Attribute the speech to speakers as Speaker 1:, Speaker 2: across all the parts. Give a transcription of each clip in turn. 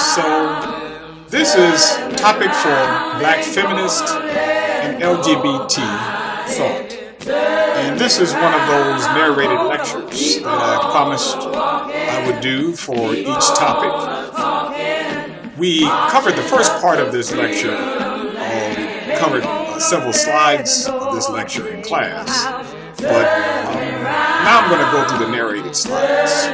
Speaker 1: So this is topic for Black feminist and LGBT thought. And this is one of those narrated lectures that I promised I would do for each topic. We covered the first part of this lecture, we covered several slides of this lecture in class, but now I'm going to go through the narrated slides.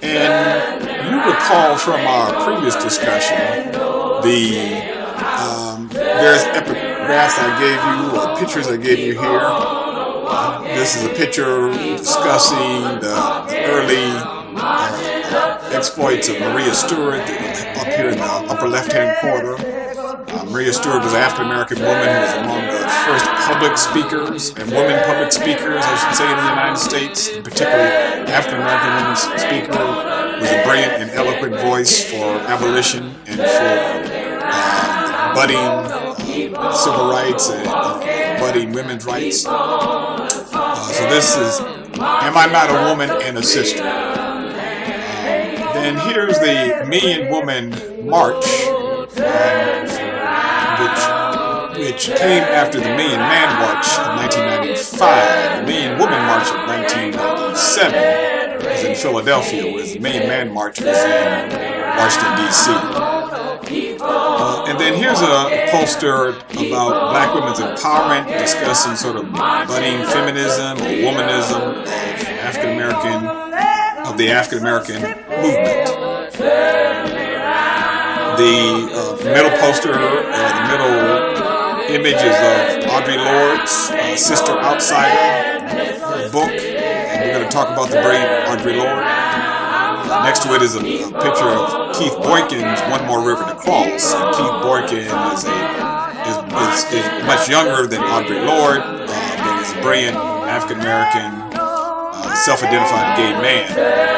Speaker 1: And you recall from our previous discussion the various epigraphs I gave you, or pictures I gave you here. This is a picture discussing the early exploits of Maria Stewart up here in the upper left-hand corner. Maria Stewart was an African-American woman who was among the first public speakers, and women public speakers, I should say, in the United States. Particularly, African-American women speaker was a brilliant and eloquent voice for abolition and for budding civil rights and budding women's rights. So this is Am I Not a Woman and a Sister? Then here's the Million Woman March, which came after the Million Man March of 1995. The Million Woman March of 1997 was in Philadelphia, whereas the Million Man March was in Washington, D.C. And then here's a poster about Black women's empowerment, discussing sort of budding feminism or womanism of the African-American movement. The middle poster, the middle image is of Audre Lorde's Sister Outsider book, and we're going to talk about the brilliant Audre Lorde. Next to it is a picture of Keith Boykin's One More River to Cross. And Keith Boykin is much younger than Audre Lorde, but is a brilliant African-American self-identified gay man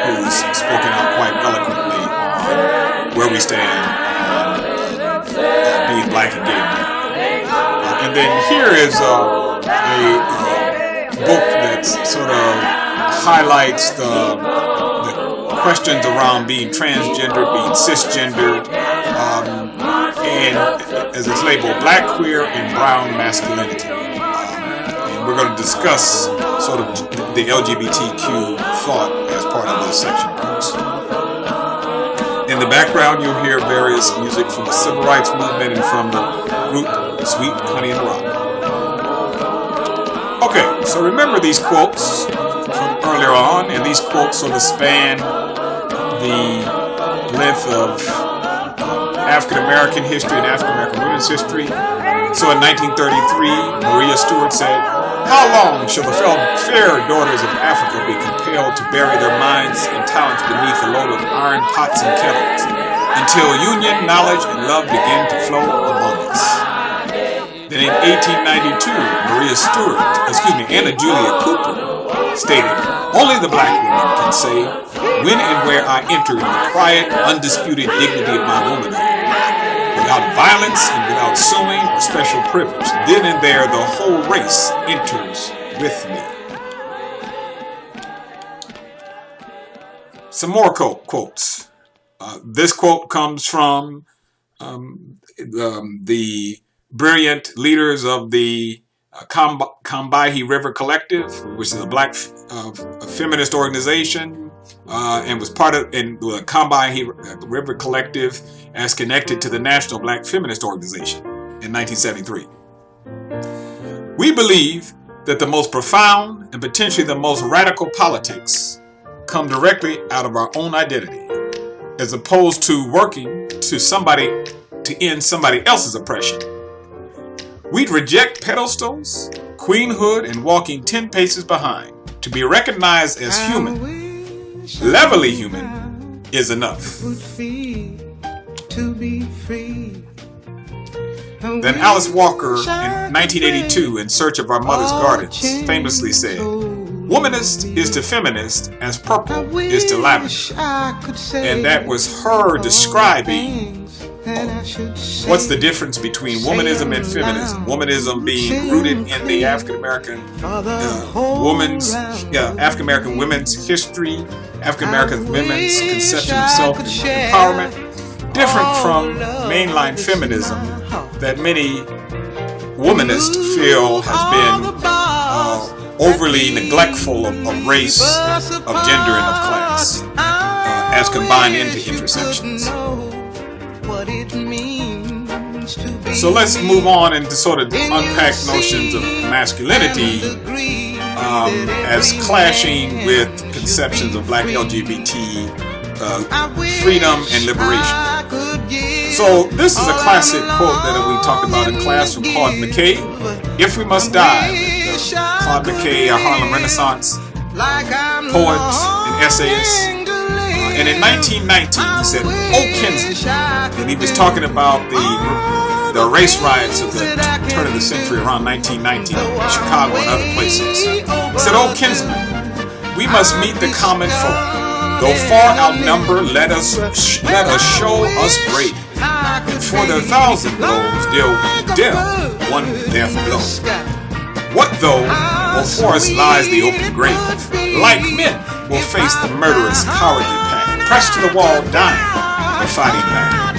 Speaker 1: who's spoken out quite eloquently on where we stand being Black and gay men. And then here is a book that sort of highlights the questions around being transgender, being cisgender, and as it's labeled, Black, Queer, and Brown Masculinity. And we're going to discuss sort of the LGBTQ thought as part of this section of course. In the background, you'll hear various music from the Civil Rights Movement and from the group Sweet Honey and Rock. Okay, so remember these quotes from earlier on, and these quotes sort of span the length of African-American history and African-American women's history. So in 1933, Maria Stewart said, "How long shall the fair daughters of Africa be compelled to bury their minds and talents beneath a load of iron pots and kettles, until union, knowledge, and love begin to flow among us?" Then in 1892, Anna Julia Cooper stated, "Only the Black woman can say when and where I enter in the quiet, undisputed dignity of my womanhood, without violence and without suing or special privilege. Then and there the whole race enters with me." Some more quotes. This quote comes from the brilliant leaders of the Combahee River Collective, which is a Black feminist organization, and was part of the Combahee River Collective as connected to the National Black Feminist Organization in 1973. "We believe that the most profound and potentially the most radical politics come directly out of our own identity, as opposed to working to end somebody else's oppression. We'd reject pedestals, queenhood, and walking 10 paces behind. To be recognized as human, levelly human, is enough." Then Alice Walker in 1982, In Search of Our Mother's Gardens, famously said, "Womanist is to feminist as purple is to lavender." And that was her describing what's the difference between womanism and feminism? Womanism being rooted in the African-American African-American women's history, African-American women's conception of self-empowerment, different from mainline feminism that many womanists feel has been overly neglectful of race, of gender, and of class, as combined into intersections. So let's move on and to sort of unpack notions of masculinity as clashing with conceptions of black LGBT freedom and liberation. So this is a classic quote that we talked about in class from Claude McKay. If we must die, Claude McKay, a Harlem Renaissance poet and essayist. And in 1919, he said, "Oh, Kinsman," and he was talking about the race riots of the turn of the century around 1919 in Chicago and other places. He said, "Oh, Kinsman, we must meet the common folk. Though far outnumbered, let us show us brave. And for their 1,000 blows, they'll deal one death blow. What though before us lies the open grave? Like men, we'll face the murderous, cowardly pack, pressed to the wall, dying, but fighting back."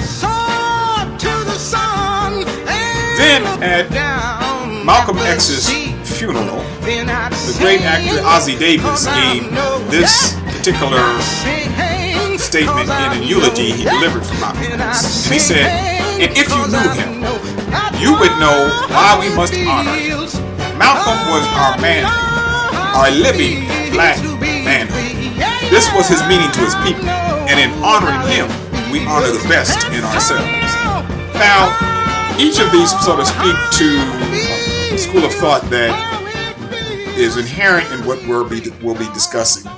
Speaker 1: Then at Malcolm X's funeral, the great actor Ossie Davis gave this particular statement in a eulogy he delivered for Malcolm X. And he said, "And if you knew him, you would know why we must honor him. Malcolm was our manhood, our living black manhood. This was his meaning to his people, and in honoring him, we honor the best in ourselves." Now, each of these sort of speak to a school of thought that is inherent in what we'll be discussing,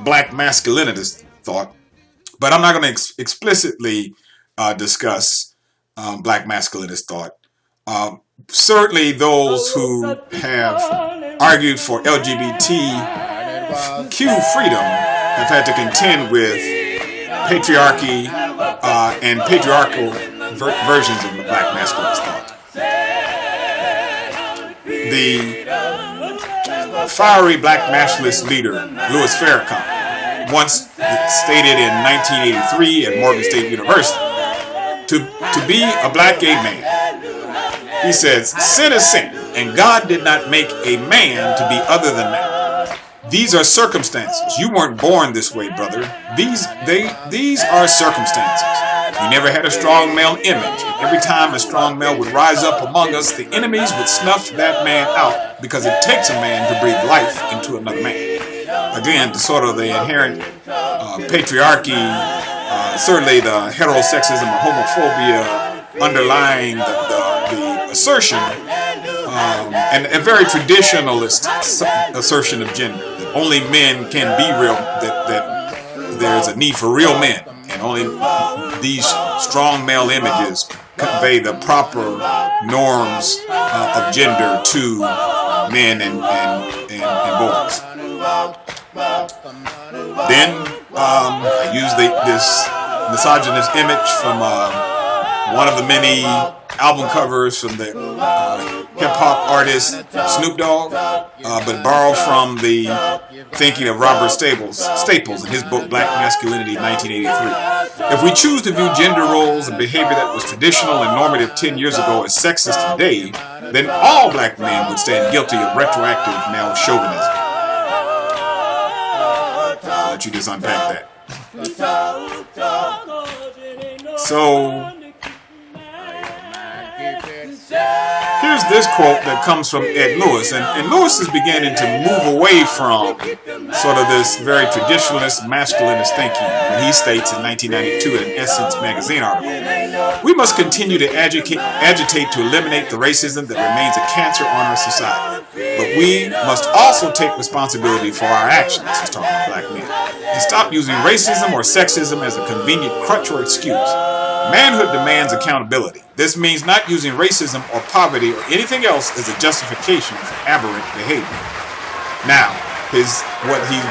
Speaker 1: black masculinist thought. But I'm not going to explicitly discuss black masculinist thought. Certainly those who have argued for LGBTQ freedom have had to contend with patriarchy and patriarchal versions of the black masculinist thought. The fiery black nationalist leader, Louis Farrakhan, once stated in 1983 at Morgan State University, to be a black gay man, he says, "Sin is sin, and God did not make a man to be other than man. These are circumstances. You weren't born this way, brother. These are circumstances. We never had a strong male image. Every time a strong male would rise up among us, the enemies would snuff that man out because it takes a man to breathe life into another man." Again, the sort of the inherent patriarchy, certainly the heterosexism or homophobia underlying the assertion, and a very traditionalist assertion of gender. That only men can be real, that there's a need for real men, and only these strong male images convey the proper norms of gender to men and boys. Then I use this misogynist image from one of the many album covers from the hip-hop artist Snoop Dogg, but borrowed from the thinking of Robert Staples in his book Black Masculinity in 1983. If we choose to view gender roles and behavior that was traditional and normative 10 years ago as sexist today, then all black men would stand guilty of retroactive male chauvinism. I'll let you just unpack that. So, here's this quote that comes from Ed Lewis, and Lewis is beginning to move away from sort of this very traditionalist, masculinist thinking when he states in 1992 in an Essence magazine article, "We must continue to agitate to eliminate the racism that remains a cancer on our society. But we must also take responsibility for our actions," he's talking about black men, "and stop using racism or sexism as a convenient crutch or excuse. Manhood demands accountability. This means not using racism or poverty or anything else as a justification for aberrant behavior." Now, what he's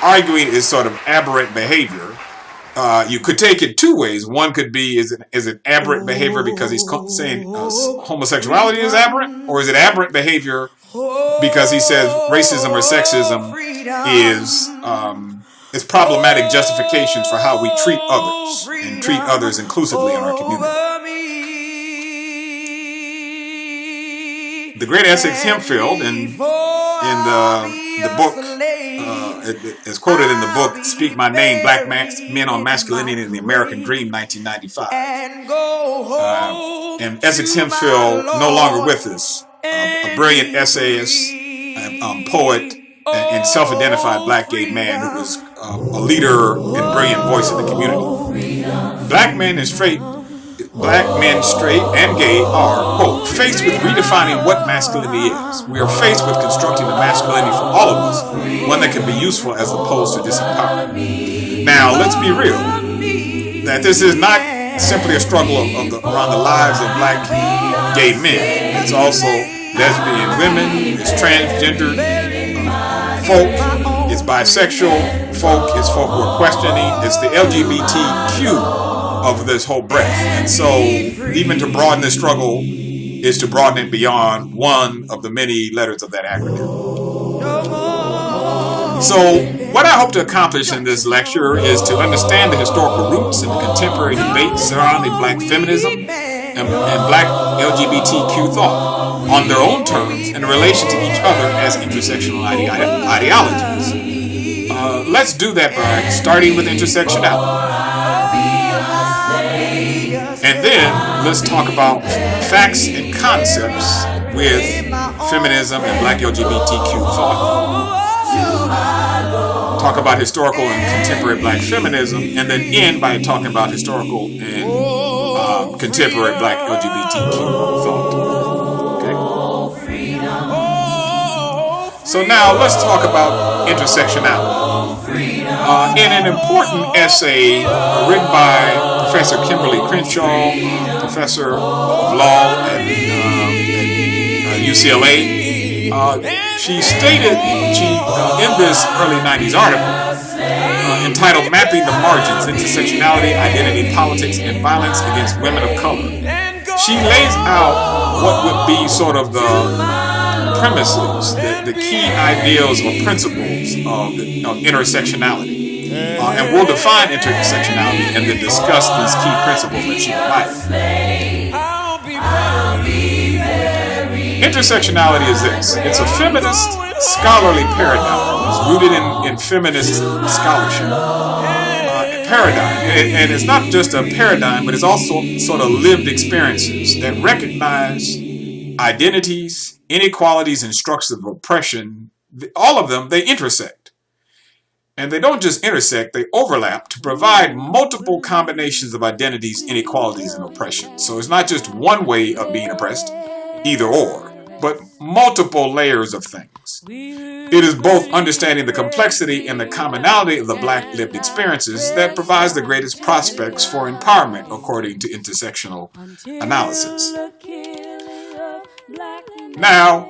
Speaker 1: arguing is sort of aberrant behavior you could take it two ways. One could be, is it aberrant behavior because he's saying homosexuality is aberrant? Or is it aberrant behavior because he says racism or sexism is problematic justifications for how we treat others and treat others inclusively in our community? The great Essex Hempfield in the book, is quoted in the book "Speak My Name: Black Men on Masculinity and the American Dream," 1995. And Essex Hempfield, no longer with us, a brilliant essayist, poet, and self-identified black gay man who was a leader and brilliant voice in the community. Black men, straight and gay, are, quote, faced with redefining what masculinity is. We are faced with constructing a masculinity for all of us, one that can be useful as opposed to disempowering. Now, let's be real, that this is not simply a struggle around the lives of black gay men. It's also lesbian women, it's transgendered folk, it's bisexual folk, it's folk who are questioning, it's the LGBTQ of this whole breadth. And so even to broaden this struggle is to broaden it beyond one of the many letters of that acronym. So what I hope to accomplish in this lecture is to understand the historical roots and the contemporary debates surrounding black feminism and black LGBTQ thought on their own terms in relation to each other as intersectional ideologies. Let's do that by starting with intersectionality. And then let's talk about facts and concepts with feminism and black LGBTQ thought. Talk about historical and contemporary black feminism, and then end by talking about historical and contemporary black LGBTQ thought. Okay. So now let's talk about intersectionality. In an important essay written by Professor Kimberly Crenshaw, professor of law at UCLA, she stated in this early 90s article entitled "Mapping the Margins: Intersectionality, Identity, Politics, and Violence Against Women of Color," she lays out what would be sort of the premises, the key ideals or principles of intersectionality. And we'll define intersectionality and then discuss these key principles that she provided. Intersectionality is this. It's a feminist scholarly paradigm. It's rooted in feminist scholarship. Paradigm. And it's not just a paradigm, but it's also sort of lived experiences that recognize identities, inequalities, and structures of oppression. All of them, they intersect. And they don't just intersect, they overlap to provide multiple combinations of identities, inequalities, and oppression. So it's not just one way of being oppressed, either or, but multiple layers of things. It is both understanding the complexity and the commonality of the black lived experiences that provides the greatest prospects for empowerment, according to intersectional analysis. Now,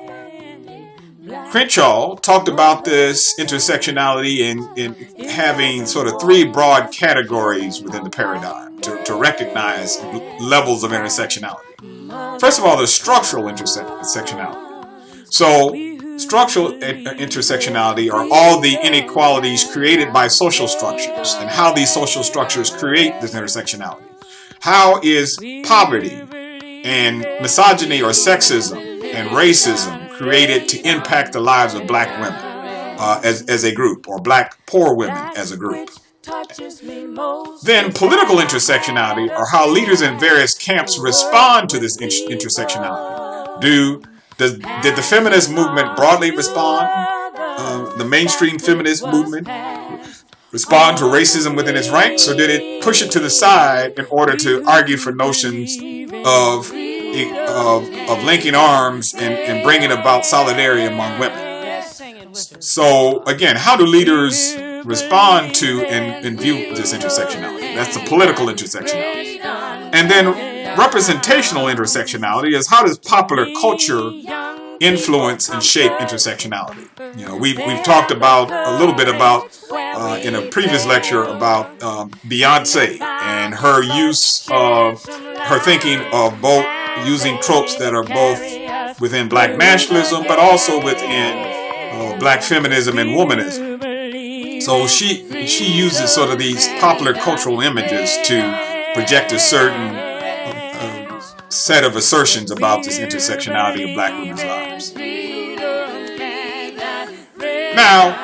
Speaker 1: Crenshaw talked about this intersectionality in having sort of three broad categories within the paradigm to recognize levels of intersectionality. First of all, there's structural intersectionality. So, structural intersectionality are all the inequalities created by social structures and how these social structures create this intersectionality. How is poverty and misogyny or sexism and racism created to impact the lives of black women as a group, or black poor women as a group? Then political intersectionality are how leaders in various camps respond to this intersectionality. Did the feminist movement broadly respond? The mainstream feminist movement respond to racism within its ranks, or did it push it to the side in order to argue for notions of linking arms and bringing about solidarity among women? So again, how do leaders respond to and view this intersectionality? That's the political intersectionality. And then representational intersectionality is how does popular culture influence and shape intersectionality. We've talked about a little bit about in a previous lecture about Beyonce and her use of her thinking of both using tropes that are both within black nationalism but also within black feminism and womanism. So she uses sort of these popular cultural images to project a certain set of assertions about this intersectionality of black women's lives. Now,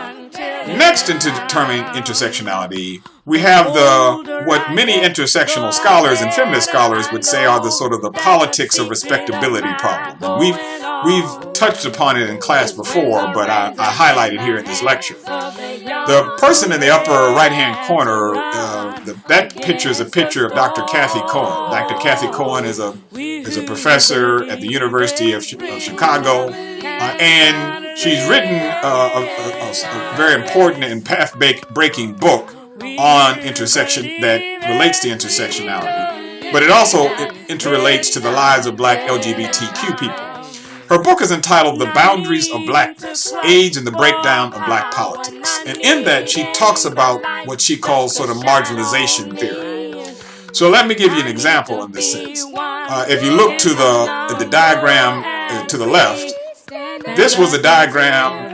Speaker 1: next into determining intersectionality, we have what many intersectional scholars and feminist scholars would say are the sort of the politics of respectability problem. And we've touched upon it in class before, but I highlight it here in this lecture. The person in the upper right-hand corner, that picture is a picture of Dr. Kathy Cohen. Dr. Kathy Cohen is a professor at the University of Chicago, and she's written a very important and path-breaking book on intersection that relates to intersectionality, but it also interrelates to the lives of black LGBTQ people. Her book is entitled The Boundaries of Blackness, Age and the Breakdown of Black Politics. And in that, she talks about what she calls sort of marginalization theory. So let me give you an example in this sense. If you look to the diagram to the left, this was a diagram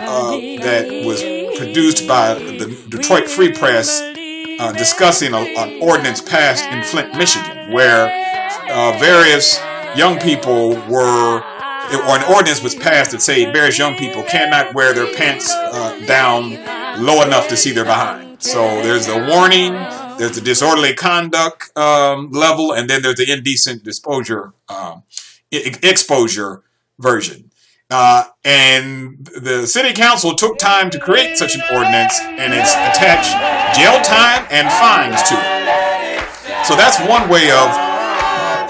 Speaker 1: that was produced by the Detroit Free Press discussing an ordinance passed in Flint, Michigan, where various young people or an ordinance was passed that said various young people cannot wear their pants down low enough to see their behind. So there's a warning, there's the disorderly conduct level, and then there's the indecent exposure version. And the city council took time to create such an ordinance, and it's attached jail time and fines to it. So that's one way of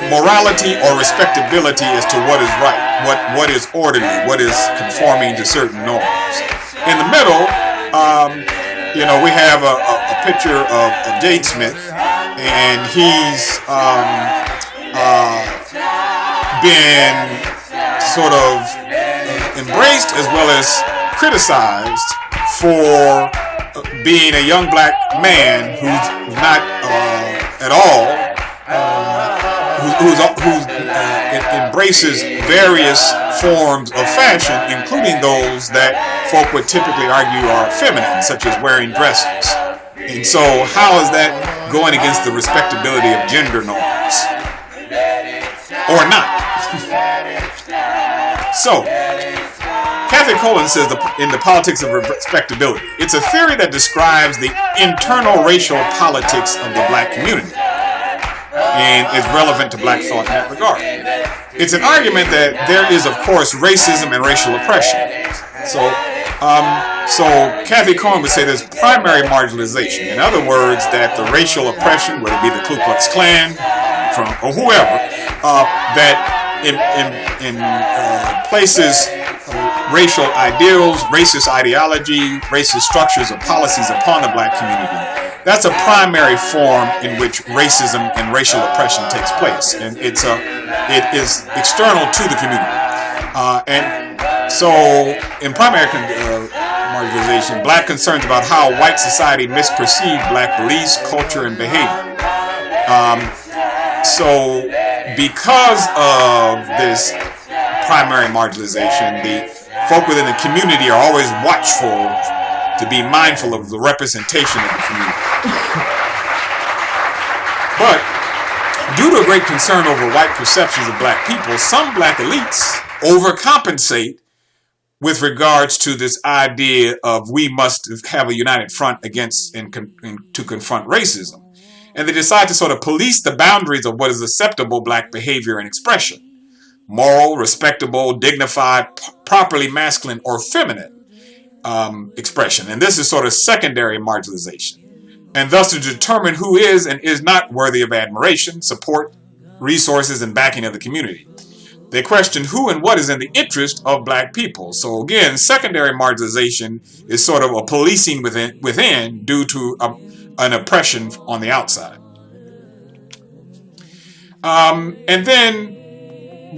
Speaker 1: morality or respectability as to what is right, what is orderly, what is conforming to certain norms. In the middle, we have a picture of Jade Smith, and he's been sort of embraced as well as criticized for being a young black man who's not at all who embraces various forms of fashion, including those that folk would typically argue are feminine, such as wearing dresses. And so how is that going against the respectability of gender norms? Or not? So, Kathy Cohen says in The Politics of Respectability, it's a theory that describes the internal racial politics of the black community, and is relevant to black thought in that regard. It's an argument that there is, of course, racism and racial oppression. So Kathy Cohen would say there's primary marginalization. In other words, that the racial oppression, whether it be the Ku Klux Klan or whoever, that places racial ideals, racist ideology, racist structures or policies upon the black community. That's a primary form in which racism and racial oppression takes place, and it is external to the community. And so, in primary marginalization, black concerns about how white society misperceived black beliefs, culture, and behavior. So, because of this primary marginalization, the folk within the community are always watchful to be mindful of the representation of the community. But due to a great concern over white perceptions of black people, some black elites overcompensate with regards to this idea of we must have a united front against and to confront racism. And they decide to sort of police the boundaries of what is acceptable black behavior and expression. Moral, respectable, dignified, properly masculine or feminine expression. And this is sort of secondary marginalization. And thus to determine who is and is not worthy of admiration, support, resources, and backing of the community. They question who and what is in the interest of black people. So again, secondary marginalization is sort of a policing within due to an oppression on the outside. And then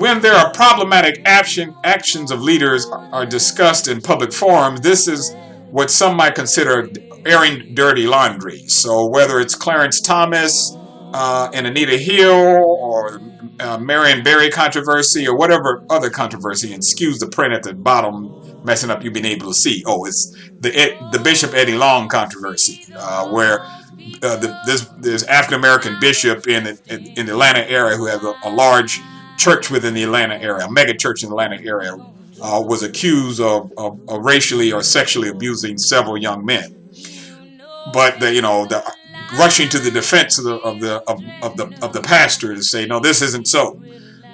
Speaker 1: when there are problematic actions of leaders are discussed in public forums, this is what some might consider airing dirty laundry. So whether it's Clarence Thomas and Anita Hill, or Marion Barry controversy, or whatever other controversy, and excuse the print at the bottom messing up you being able to see. Oh, it's the Bishop Eddie Long controversy, where this African American bishop in the Atlanta area who has a large church within the Atlanta area, a mega church in the Atlanta area, was accused of racially or sexually abusing several young men. But the rushing to the defense of the pastor to say, no, this isn't so.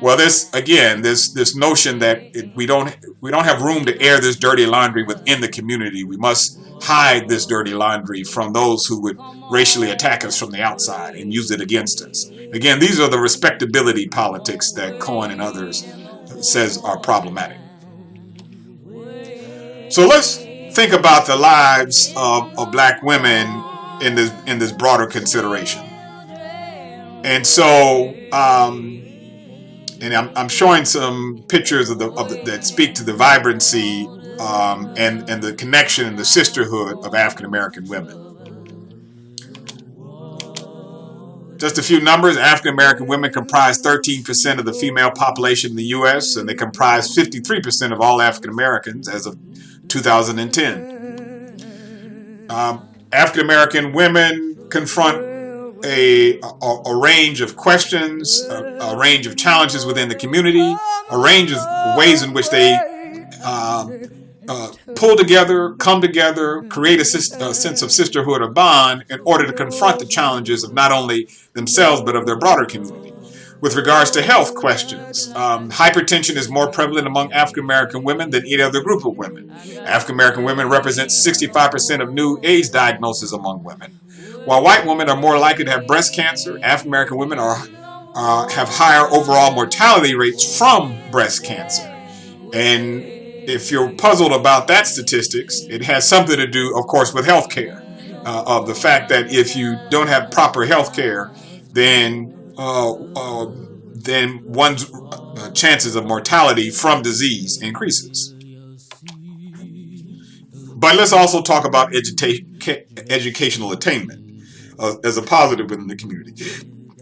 Speaker 1: Well, this notion that we don't have room to air this dirty laundry within the community. We must hide this dirty laundry from those who would racially attack us from the outside and use it against us. Again, these are the respectability politics that Cohen and others says are problematic. So let's think about the lives of black women in this broader consideration. And so, and I'm showing some pictures that speak to the vibrancy and the connection and the sisterhood of African American women. Just a few numbers. African American women comprise 13% of the female population in the U.S., and they comprise 53% of all African Americans as of 2010. African American women confront a range of questions, a range of challenges within the community, a range of ways in which they pull together, come together, create a sense of sisterhood or bond in order to confront the challenges of not only themselves but of their broader community. With regards to health questions, hypertension is more prevalent among African American women than any other group of women. African American women represent 65% of new AIDS diagnoses among women. While white women are more likely to have breast cancer, African American women have higher overall mortality rates from breast cancer. And if you're puzzled about that statistics, it has something to do, of course, with health care. Of the fact that if you don't have proper health care, then one's chances of mortality from disease increases. But let's also talk about educational attainment as a positive within the community.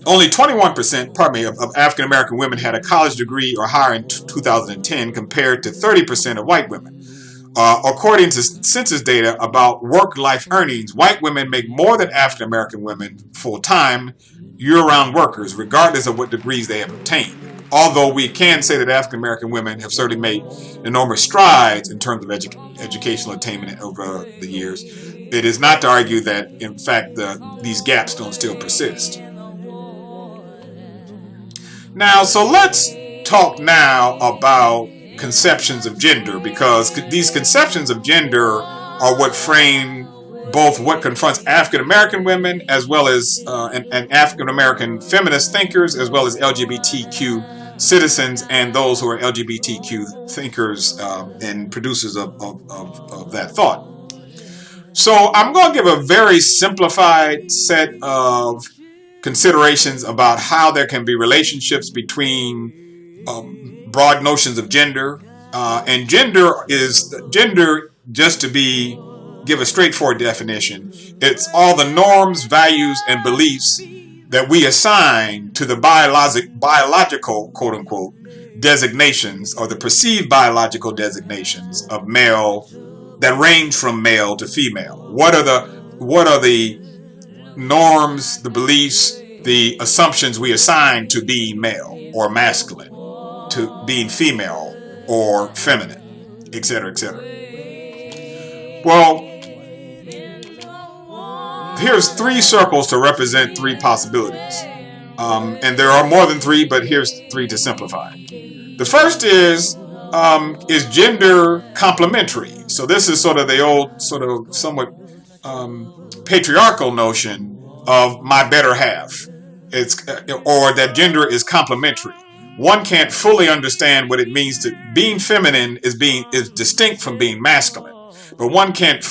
Speaker 1: Only 21%, of African American women had a college degree or higher in 2010, compared to 30% of white women. According to census data about work-life earnings, white women make more than African American women full-time, year-round workers, regardless of what degrees they have obtained. Although we can say that African American women have certainly made enormous strides in terms of educational attainment over the years, it is not to argue that, in fact, these gaps don't still persist. Now, so let's talk now about conceptions of gender, because these conceptions of gender are what frame both what confronts African American women, as well as and African American feminist thinkers, as well as LGBTQ citizens and those who are LGBTQ thinkers and producers of that thought. So I'm going to give a very simplified set of considerations about how there can be relationships between broad notions of gender, and gender, just to give a straightforward definition, it's all the norms, values, and beliefs that we assign to the biological, quote unquote, designations, or the perceived biological designations of male, that range from male to female. What are the norms, the beliefs, the assumptions we assign to being male or masculine, to being female or feminine, etc., etc. Well, here's 3 circles to represent 3 possibilities. And there are more than 3, but here's 3 to simplify. The first is gender complementary? So this is sort of the old, sort of somewhat patriarchal notion of my better half. Or that gender is complementary. One can't fully understand what it means to being feminine is distinct from being masculine, but one can't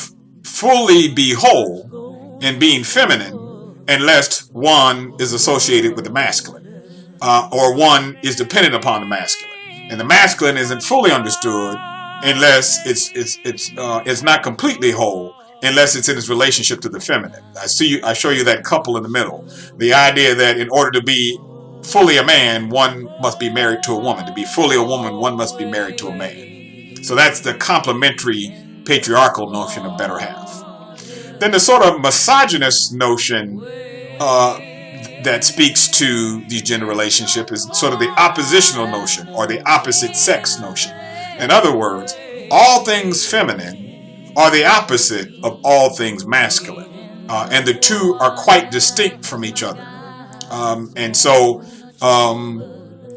Speaker 1: fully be whole in being feminine unless one is associated with the masculine. or one is dependent upon the masculine, and the masculine isn't fully understood unless it's not completely whole, unless it's in its relationship to the feminine. I show you that couple in the middle. The idea that in order to be fully a man, one must be married to a woman. To be fully a woman, one must be married to a man. So that's the complementary patriarchal notion of better half. Then the sort of misogynist notion that speaks to these gender relationships is sort of the oppositional notion, or the opposite sex notion. In other words, all things feminine are the opposite of all things masculine, and the two are quite distinct from each other. And so,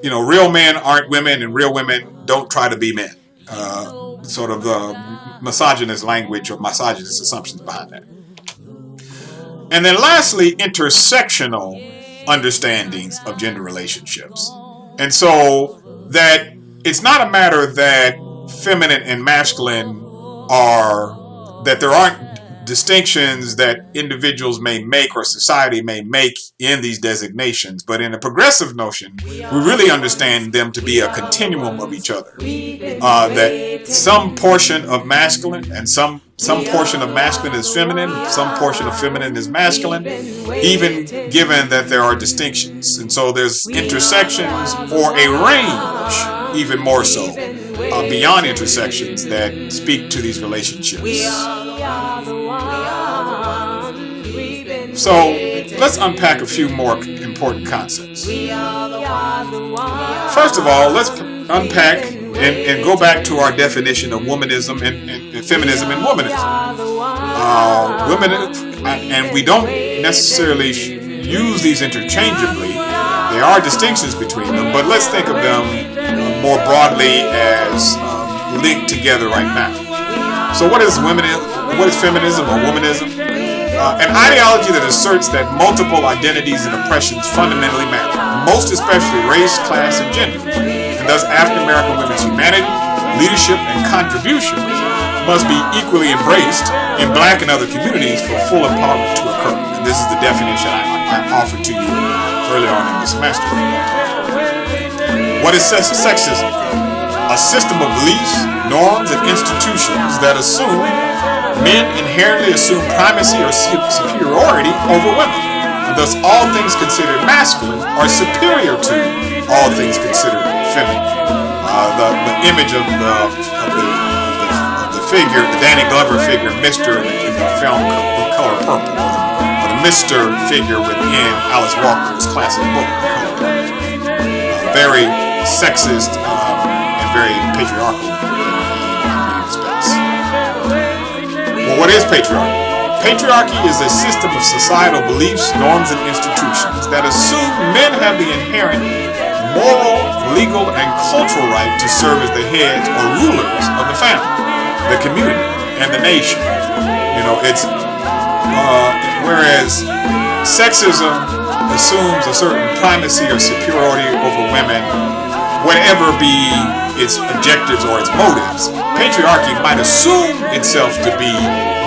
Speaker 1: real men aren't women, and real women don't try to be men. Sort of the misogynist language or misogynist assumptions behind that. And then lastly, intersectional understandings of gender relationships. And so that it's not a matter that feminine and masculine that there aren't distinctions that individuals may make or society may make in these designations, but in a progressive notion, we really understand them to be a continuum of each other. That some portion of masculine and some portion of masculine is feminine, some portion of feminine is masculine, even given that there are distinctions. And so there's intersections or a range, even more so, beyond intersections that speak to these relationships. So let's unpack a few more important concepts. First of all, let's unpack and go back to our definition of womanism and feminism and womanism. And we don't necessarily use these interchangeably. There are distinctions between them, but let's think of them more broadly as linked together right now. So what is feminism or womanism? An ideology that asserts that multiple identities and oppressions fundamentally matter, most especially race, class, and gender. And thus African American women's humanity, leadership, and contribution must be equally embraced in Black and other communities for full empowerment to occur. And this is the definition I offered to you earlier on in the semester. What is sexism? A system of beliefs, norms, and institutions that assume men inherently assume primacy or superiority over women. And thus all things considered masculine are superior to all things considered feminine. The image of the figure, the Danny Glover figure, Mr. in the film Color Purple, or the Mr. figure within Alice Walker's classic book, Color Purple. Very sexist and very patriarchal in many respects. Well, what is patriarchy? Patriarchy is a system of societal beliefs, norms, and institutions that assume men have the inherent moral, legal, and cultural right to serve as the heads or rulers of the family, the community, and the nation. Whereas sexism assumes a certain primacy or superiority over women, whatever be its objectives or its motives. Patriarchy might assume itself to be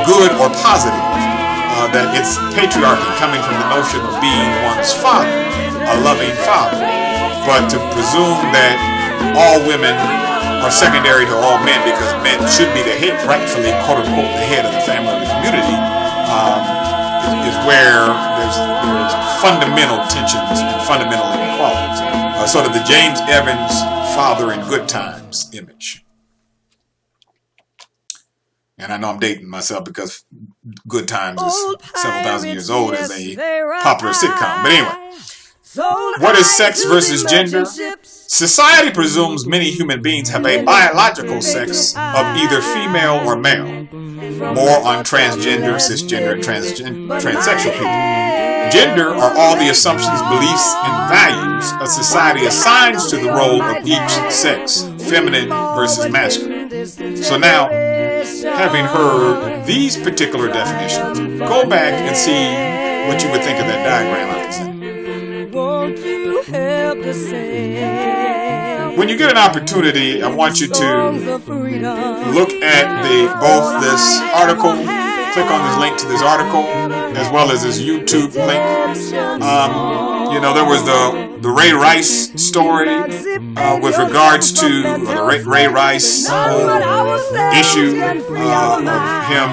Speaker 1: good or positive, that it's patriarchy coming from the notion of being one's father, a loving father. But to presume that all women are secondary to all men because men should be the head, rightfully, quote unquote, the head of the family or the community, is where there's fundamental tensions and fundamental inequalities. Sort of the James Evans father in Good Times image. And I know I'm dating myself because Good Times is several thousand years old as a popular sitcom. But anyway, what is sex versus gender? Society presumes many human beings have a biological sex of either female or male. More on transgender, cisgender, and transsexual people. Gender are all the assumptions, beliefs, and values a society assigns to the role of each sex, feminine versus masculine. So now, having heard these particular definitions, go back and see what you would think of that diagram I presented. When you get an opportunity, I want you to look at both this article click on this link to this article, as well as this YouTube link. There was the Ray Rice story with regards to the Ray Rice whole issue of him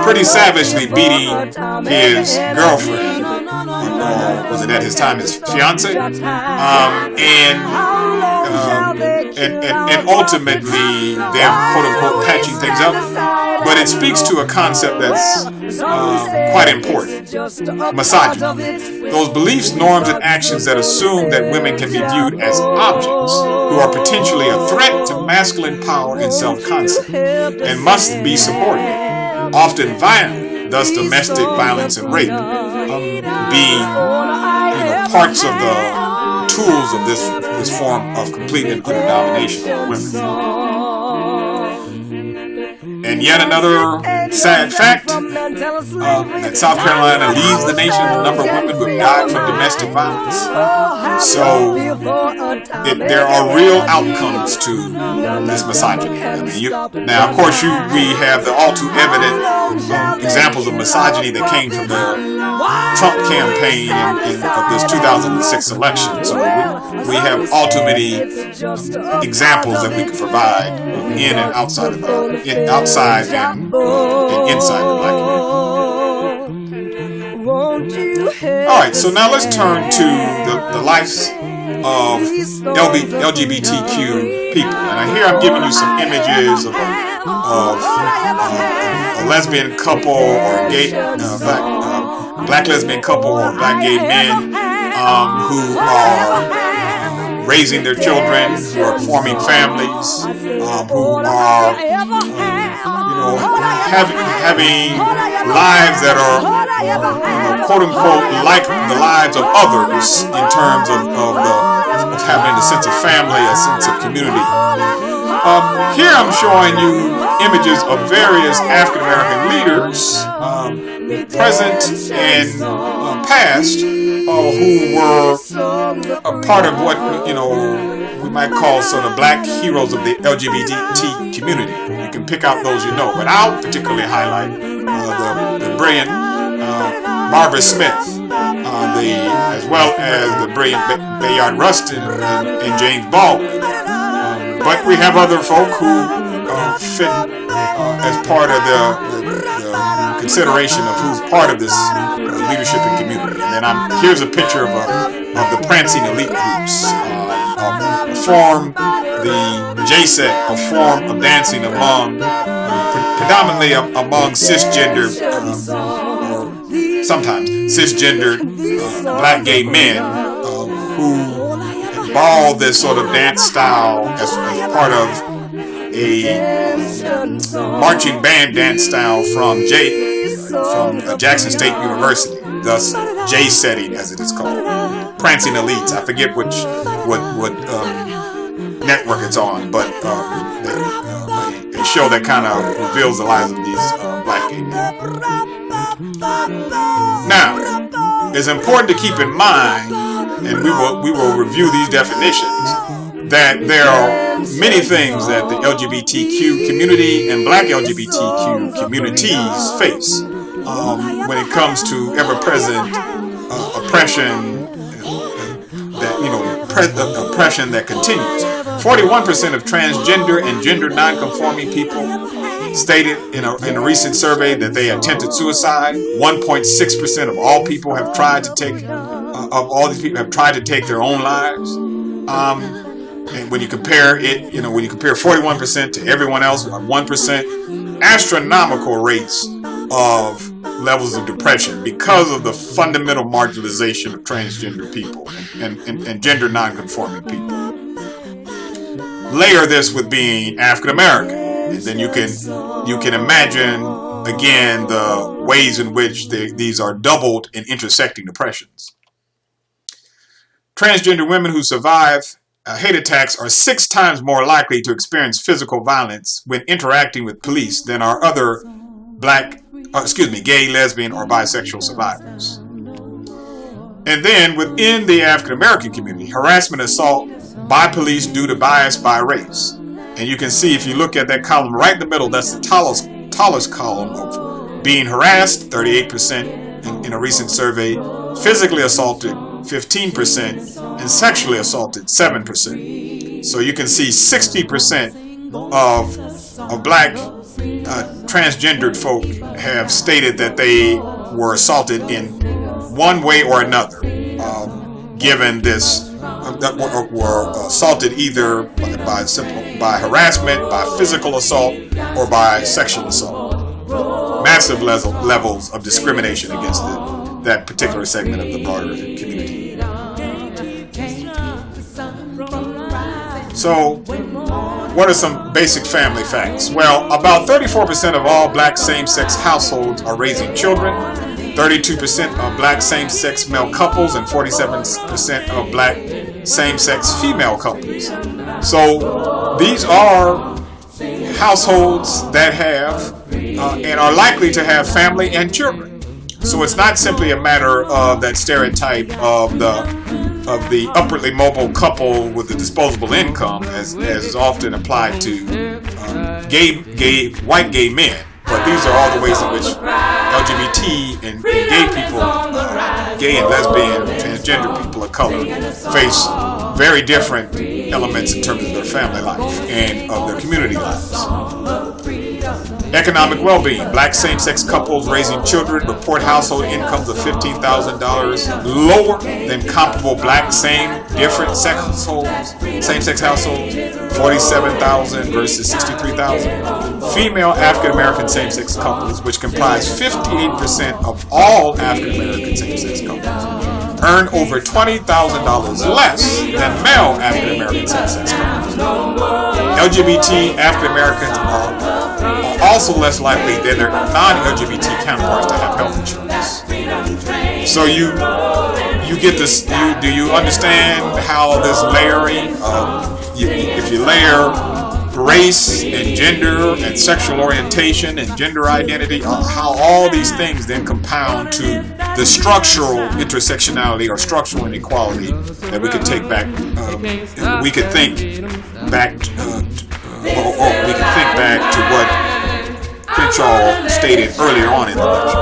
Speaker 1: pretty savagely beating his girlfriend, was it at his time his fiance, and ultimately them quote unquote patching things up. But it speaks to a concept that's quite important: misogyny. Those beliefs, norms, and actions that assume that women can be viewed as objects who are potentially a threat to masculine power and self-concept and must be subordinate, often violent. Thus, domestic violence and rape being parts of the tools of this form of complete and utter domination of women. And yet another sad fact, that South Carolina leads the nation in the number of women who have died from domestic violence. So there are real outcomes to this misogyny. Now, of course, we have the all too evident examples of misogyny that came from the Trump campaign of this 2006 election. So we have all too many examples that we could provide in and outside of outside and inside the black community. All right, so now let's turn to the lives of LGBTQ people, and here I'm giving you some images of a lesbian couple or gay black lesbian couple or black gay men who are raising their children, who are forming families, who are having lives that are quote unquote like the lives of others in terms of having a sense of family, a sense of community. Here I'm showing you images of various African American leaders, present and past, who were a part of what we might call sort of black heroes of the LGBT community. You can pick out those but I'll particularly highlight the brilliant Barbara Smith, as well as the brilliant Bayard Rustin and James Baldwin. But we have other folk who fit as part of the consideration of who's part of this leadership and community. And then here's a picture of the prancing elite groups, the J-set, a form of dancing among, predominantly among cisgender, or sometimes cisgendered black gay men who ball this sort of dance style as part of a marching band dance style from Jackson State University, thus J-setting as it is called. Prancing Elites. I forget what network it's on, but a show that kind of reveals the lives of these black gay men. Now, it's important to keep in mind, and we will review these definitions, that there are many things that the LGBTQ community and black LGBTQ communities face when it comes to ever-present oppression, oppression that continues. 41% of transgender and gender non-conforming people stated in a recent survey that they attempted suicide. 1.6% of all people have tried to take their own lives. And when you compare it, when you compare 41% to everyone else, 1%, astronomical rates of levels of depression because of the fundamental marginalization of transgender people and gender non-conforming people. Layer this with being African American, and then you can imagine again the ways in which these are doubled and intersecting oppressions. Transgender women who survive hate attacks are 6 times more likely to experience physical violence when interacting with police than are other gay, lesbian, or bisexual survivors. And then within the African American community, harassment and assault by police due to bias by race. And you can see, if you look at that column right in the middle, that's the tallest column being harassed, 38% in a recent survey, physically assaulted, 15%, and sexually assaulted, 7%. So you can see 60% of black transgendered folk have stated that they were assaulted in one way or another, given this, that were assaulted either by harassment, by physical assault, or by sexual assault. Massive levels of discrimination against that particular segment of the broader community. So, what are some basic family facts? Well, about 34% of all black same-sex households are raising children, 32% of black same-sex male couples, and 47% of black same-sex female couples. So, these are households that have and are likely to have family and children. So it's not simply a matter of that stereotype of the upwardly mobile couple with the disposable income, as is often applied to white gay men. But these are all the ways in which LGBT and gay people, gay and lesbian, transgender people of color face very different elements in terms of their family life and of their community lives. Economic well-being. Black same-sex couples raising children report household incomes of $15,000 lower than comparable black same-sex households, $47,000 versus $63,000. Female African-American same-sex couples, which comprise 58% of all African-American same-sex couples, earn over $20,000 less than male African-American same-sex couples. LGBT African-Americans are also less likely than their non-LGBT counterparts to have health insurance. So you get this. Do you understand how this layering? If you layer race and gender and sexual orientation and gender identity, how all these things then compound to the structural intersectionality or structural inequality that we could take back. We could think back. We could think back to what Crenshaw stated earlier on in the lecture.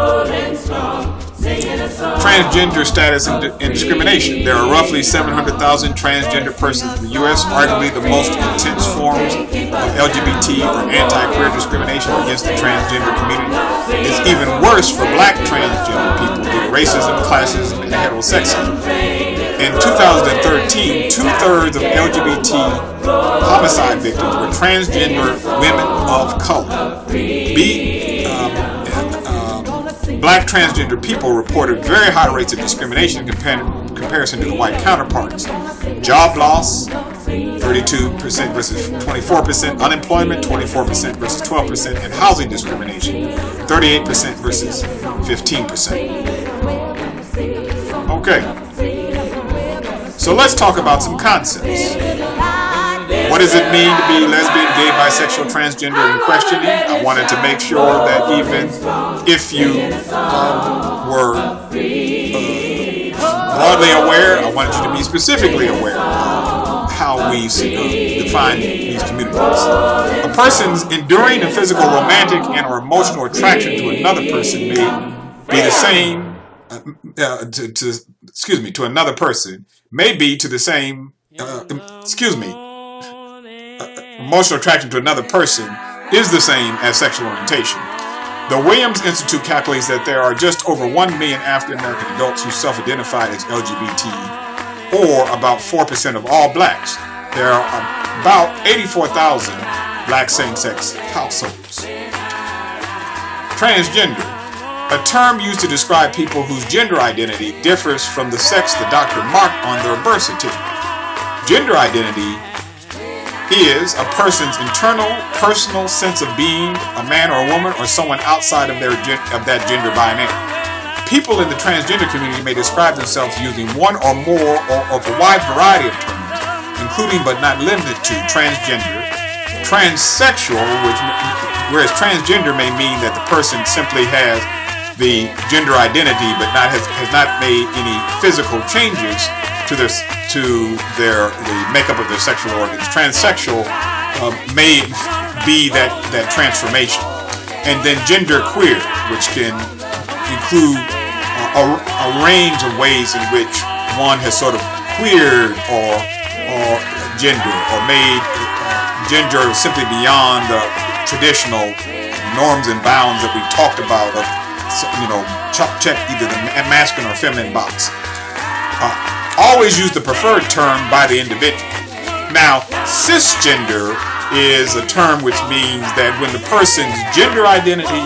Speaker 1: Transgender status and discrimination. There are roughly 700,000 transgender persons in the U.S., arguably the most intense forms of LGBT or anti-queer discrimination against the transgender community. It's even worse for black transgender people due to racism, classism, and heterosexism. In 2013, 2/3 of LGBT homicide victims were transgender women of color. Black transgender people reported very high rates of discrimination in comparison to the white counterparts. Job loss, 32% versus 24%. Unemployment, 24% versus 12%. And housing discrimination, 38% versus 15%. Okay. So let's talk about some concepts. What does it mean to be lesbian, gay, bisexual, transgender, and questioning? I wanted to make sure that even if you were broadly aware, I wanted you to be specifically aware of how we define these communities. A person's enduring and physical, romantic, and or emotional attraction to another person may be the same. To another person may be to the same. Emotional attraction to another person is the same as sexual orientation. The Williams Institute calculates that there are just over 1 million African American adults who self-identify as LGBT, or about 4% of all blacks. There are about 84,000 black same-sex households. Transgender, a term used to describe people whose gender identity differs from the sex the doctor marked on their birth certificate. Gender identity is a person's internal, personal sense of being a man or a woman or someone outside of that gender binary. People in the transgender community may describe themselves using one or more of a wide variety of terms, including but not limited to transgender, transsexual, whereas transgender may mean that the person simply has the gender identity but has not made any physical changes to the makeup of their sexual organs. Transsexual may be that transformation. and then gender queer, which can include a range of ways in which one has sort of queered or gender, or made gender simply beyond the traditional norms and bounds that we've talked about of, check either the masculine or feminine box. Always use the preferred term by the individual. Now, cisgender is a term which means that when the person's gender identity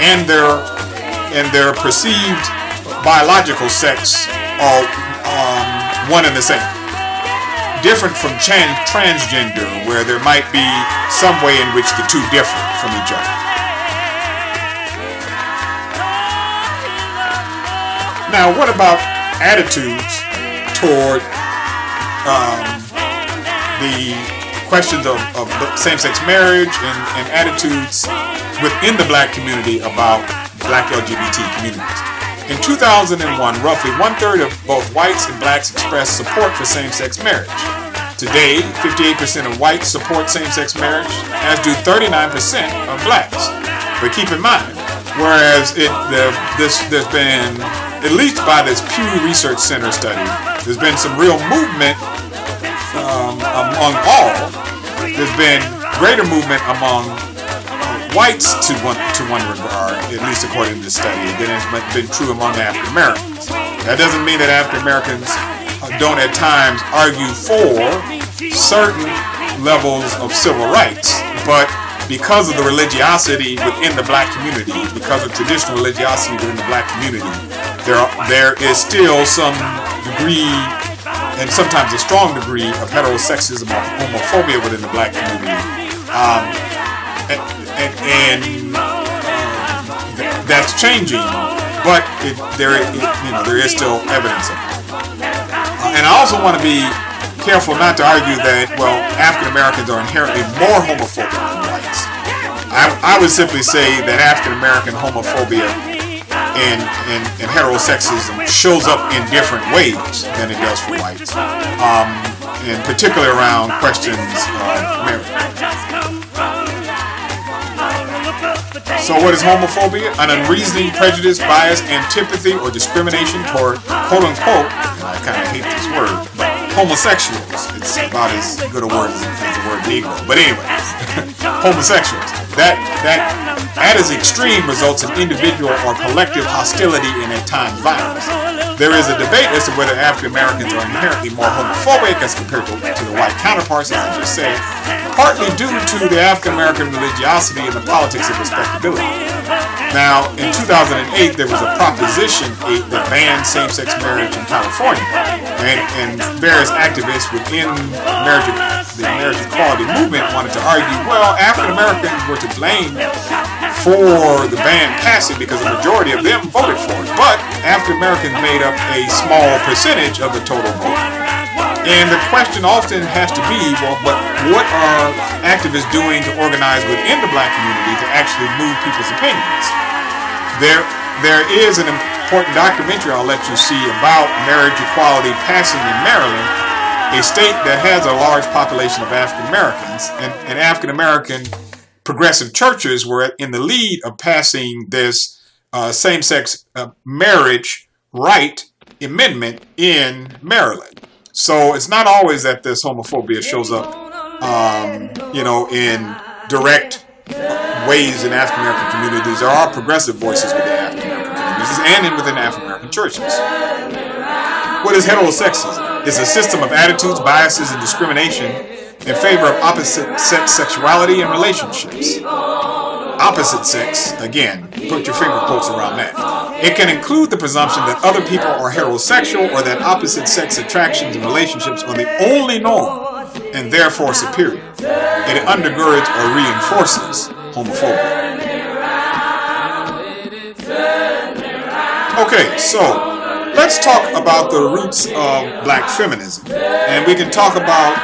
Speaker 1: and their perceived biological sex are one and the same. Different from transgender, where there might be some way in which the two differ from each other. Now, what about attitudes toward the questions of same-sex marriage and attitudes within the black community about black LGBT communities? In 2001, roughly 1/3 of both whites and blacks expressed support for same-sex marriage. Today, 58% of whites support same-sex marriage, as do 39% of blacks. But keep in mind, whereas there's been, at least by this Pew Research Center study, there's been some real movement among all. There's been greater movement among whites to one regard, at least according to the study, than has been true among African Americans. That doesn't mean that African Americans don't at times argue for certain levels of civil rights, but because of the religiosity within the black community, because of traditional religiosity within the black community, there is still some degree, and sometimes a strong degree, of heterosexism or homophobia within the black community. That's changing, but there is still evidence of it. And I also want to be careful not to argue that, African Americans are inherently more homophobic than whites. I would simply say that African American homophobia and heterosexism shows up in different ways than it does for whites, and particularly around questions of marriage. So what is homophobia? An unreasoning prejudice, bias, antipathy, or discrimination toward quote-unquote, and I kind of hate this word, but homosexuals. It's about as good a word as the word Negro. But anyway, homosexuals. That at its extreme results in individual or collective hostility and at times violence. There is a debate as to whether African Americans are inherently more homophobic as compared to the white counterparts, as I just said, partly due to the African American religiosity and the politics of respectability. Now, in 2008, there was a Proposition 8 that banned same-sex marriage in California, and various activists within the marriage equality movement wanted to argue, African Americans were to blame for the ban passing because the majority of them voted for it, but African Americans made up a small percentage of the total vote. And the question often has to be, what are activists doing to organize within the black community to actually move people's opinions? There is an important documentary I'll let you see about marriage equality passing in Maryland, a state that has a large population of African Americans, and African American progressive churches were in the lead of passing this same-sex marriage right amendment in Maryland. So it's not always that this homophobia shows up, in direct ways in African American communities. There are progressive voices within African American communities and within African American churches. What is heterosexism? It's a system of attitudes, biases, and discrimination in favor of opposite-sex sexuality and relationships. Opposite sex, again, put your finger quotes around that. It can include the presumption that other people are heterosexual or that opposite-sex attractions and relationships are the only norm and therefore superior. It undergirds or reinforces homophobia. Okay, so let's talk about the roots of black feminism. And we can talk about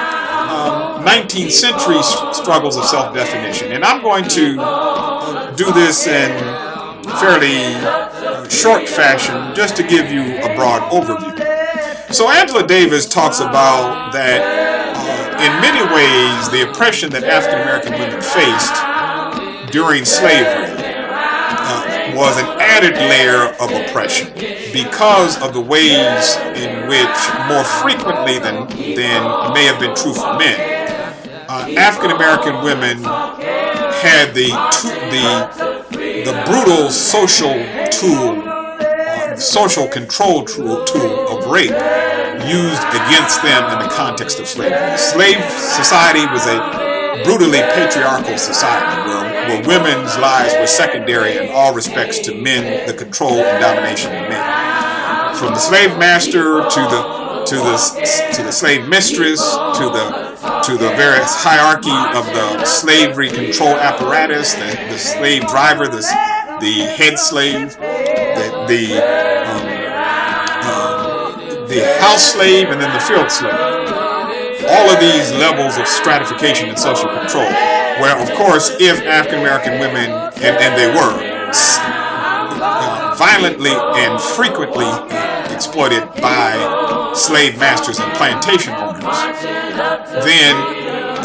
Speaker 1: 19th century struggles of self-definition. And I'm going to do this in fairly short fashion just to give you a broad overview. So Angela Davis talks about that in many ways the oppression that African American women faced during slavery was an added layer of oppression because of the ways in which, more frequently than may have been true for men, African American women had the brutal social tool, social control tool of rape used against them in the context of slavery. Slave society was a brutally patriarchal society where women's lives were secondary in all respects to men, the control and domination of men. From the slave master to the slave mistress to the various hierarchy of the slavery control apparatus, the slave driver, the head slave, the house slave, and then the field slave. All of these levels of stratification and social control, where, of course, if African American women, and they were, violently and frequently exploited by slave masters and plantation owners, then,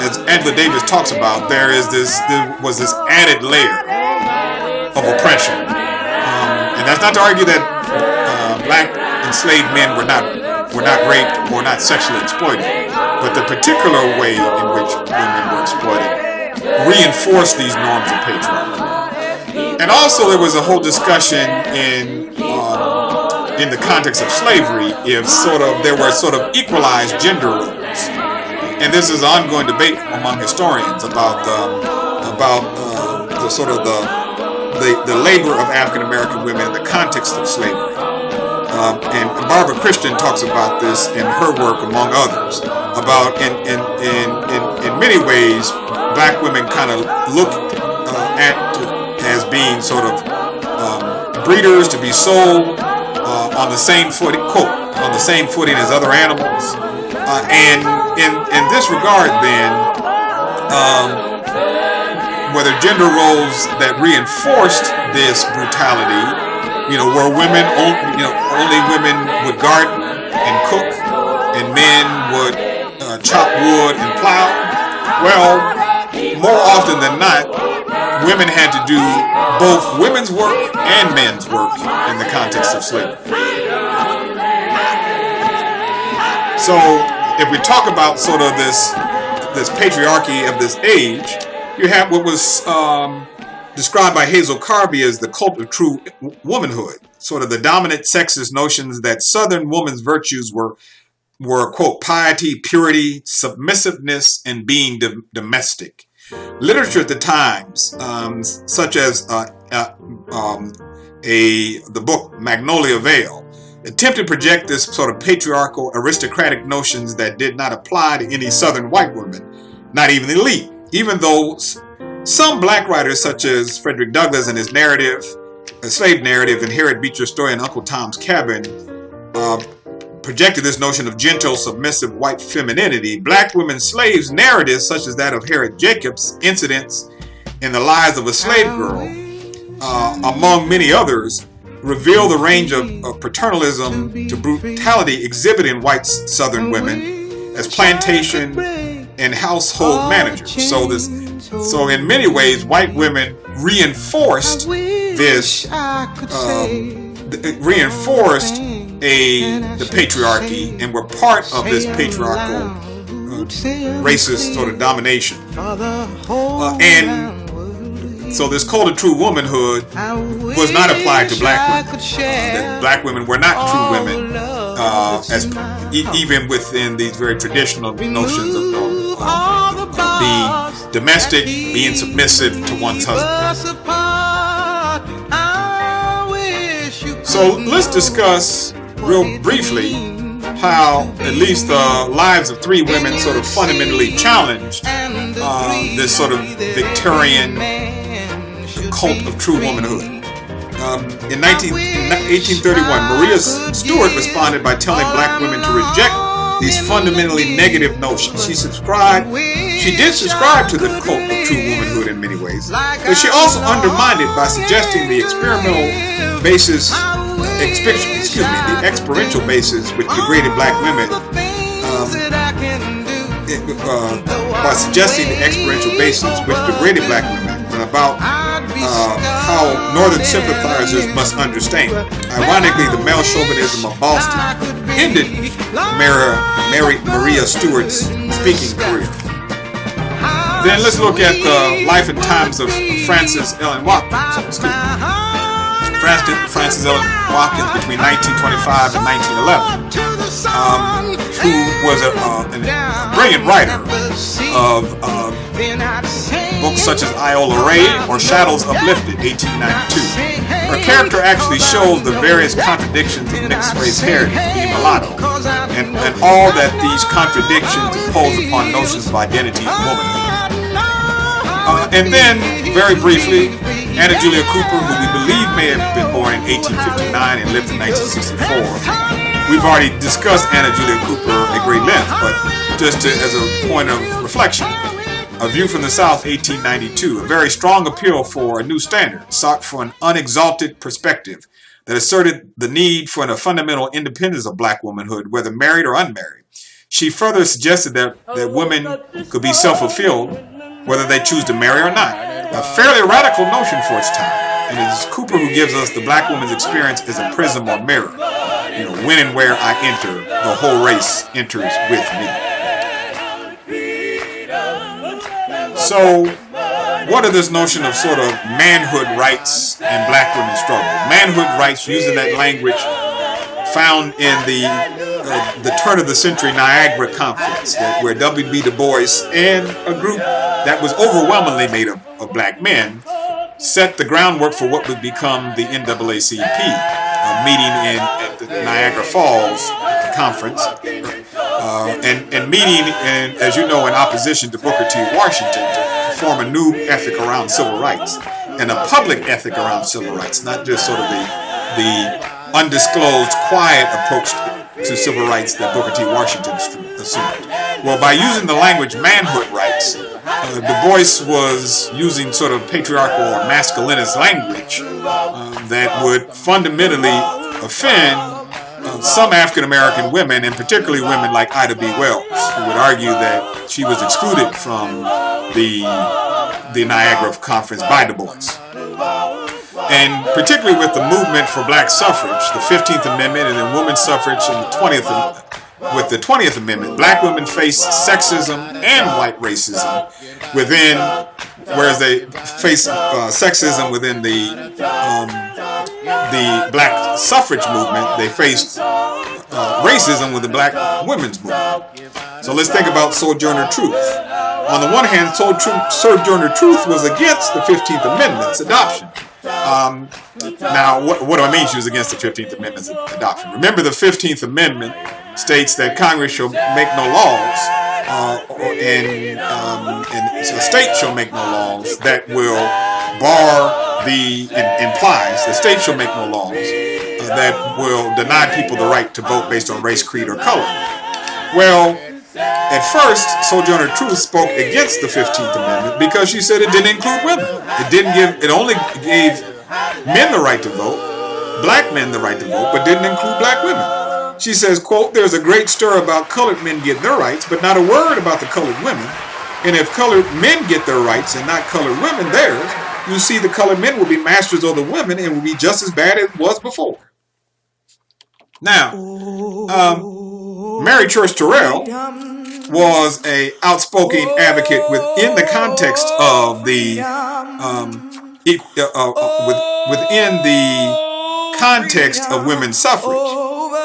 Speaker 1: as Angela Davis talks about, there was this added layer of oppression. And that's not to argue that black enslaved men were not raped or not sexually exploited, but the particular way in which women were exploited reinforced these norms of patriarchy. And also there was a whole discussion in the context of slavery if there were equalized gender roles. And this is an ongoing debate among historians about the labor of African American women in the context of slavery. And Barbara Christian talks about this in her work, among others, about in many ways black women kind of look at as being breeders to be sold on the same footing, quote, on the same footing as other animals. And in this regard, then, whether gender roles that reinforced this brutality, where women, only women would garden and cook, and men would chop wood and plow. Well, more often than not, women had to do both women's work and men's work in the context of slavery. So, if we talk about this patriarchy of this age, you have what was described by Hazel Carby as the cult of true womanhood, the dominant sexist notions that Southern woman's virtues were quote, piety, purity, submissiveness, and being domestic. Literature at the times, such as the book Magnolia Vale, attempted to project this patriarchal, aristocratic notions that did not apply to any Southern white women, not even the elite, even though some black writers, such as Frederick Douglass in his narrative, a slave narrative, and Harriet Beecher Story in Uncle Tom's Cabin, projected this notion of gentle, submissive white femininity. Black women slaves narratives, such as that of Harriet Jacobs' Incidents in the Lives of a Slave Girl, among many others, reveal the range of paternalism to brutality exhibited in white Southern women as plantation and household managers. So in many ways, white women reinforced the patriarchy and were part of this patriarchal racist domination. And so this cult of true womanhood was not applied to black women. That black women were not true women, even within these very traditional notions of being domestic, being submissive to one's husband. So let's discuss real briefly how at least the lives of three women fundamentally challenged this Victorian cult of true womanhood. In 1831, Maria Stuart responded by telling black women to reject these fundamentally negative notions. She did subscribe to the cult of true womanhood in many ways, but she also undermined it by suggesting the experiential basis which degraded black women, by suggesting the experiential basis which degraded black women, and about how Northern sympathizers must understand. Ironically, the male chauvinism of Boston ended Maria Stewart's speaking career. Then let's look at the life and times of Frances Ellen Watkins. Frances Ellen Watkins between 1925 and 1911, who was a brilliant writer of books such as Iola Ray or Shadows Uplifted, 1892. Her character actually shows the various contradictions of mixed-race heritage, being mulatto, and all that these contradictions impose upon notions of identity and womanhood. And then, very briefly, Anna Julia Cooper, who we believe may have been born in 1859 and lived in 1964. We've already discussed Anna Julia Cooper at great length, but just as a point of reflection, A View from the South, 1892, a very strong appeal for a new standard, sought for an unexalted perspective that asserted the need for a fundamental independence of black womanhood, whether married or unmarried. She further suggested that women could be self-fulfilled, whether they choose to marry or not. A fairly radical notion for its time. And it is Cooper who gives us the black woman's experience as a prism or mirror. You know, when and where I enter, the whole race enters with me. So, what are this notion of sort of manhood rights and black women's struggle? Manhood rights, using that language found in the turn of the century Niagara Conference, where W.B. Du Bois and a group that was overwhelmingly made of black men set the groundwork for what would become the NAACP, a meeting at the Niagara Falls Conference, and meeting, as you know, in opposition to Booker T. Washington to form a new ethic around civil rights and a public ethic around civil rights, not just sort of the undisclosed, quiet approach to civil rights that Booker T. Washington assumed. Well, by using the language manhood rights, Du Bois was using sort of patriarchal or masculinist language that would fundamentally offend some African American women, and particularly women like Ida B. Wells, who would argue that she was excluded from the Niagara Conference by Du Bois. And particularly with the movement for black suffrage, the 15th Amendment, and then women's suffrage in the 20th Amendment. With the 20th Amendment, black women face sexism and white racism within, whereas they face sexism within the black suffrage movement, they faced racism with the black women's movement. So let's think about Sojourner Truth. On the one hand, Sojourner Truth was against the 15th Amendment's adoption. Now, what do I mean she was against the 15th Amendment's adoption? Remember, the 15th Amendment states that Congress shall make no laws, and a state shall make no laws that will bar implies the state shall make no laws that will deny people the right to vote based on race, creed, or color. Well, at first, Sojourner Truth spoke against the 15th Amendment because she said it didn't include women. It only gave men the right to vote, black men the right to vote, but didn't include black women. She says, quote, "There's a great stir about colored men getting their rights, but not a word about the colored women. And if colored men get their rights and not colored women theirs, you see the colored men will be masters of the women and will be just as bad as it was before." Now, Mary Church Terrell was a outspoken advocate within the context of within the context of women's suffrage,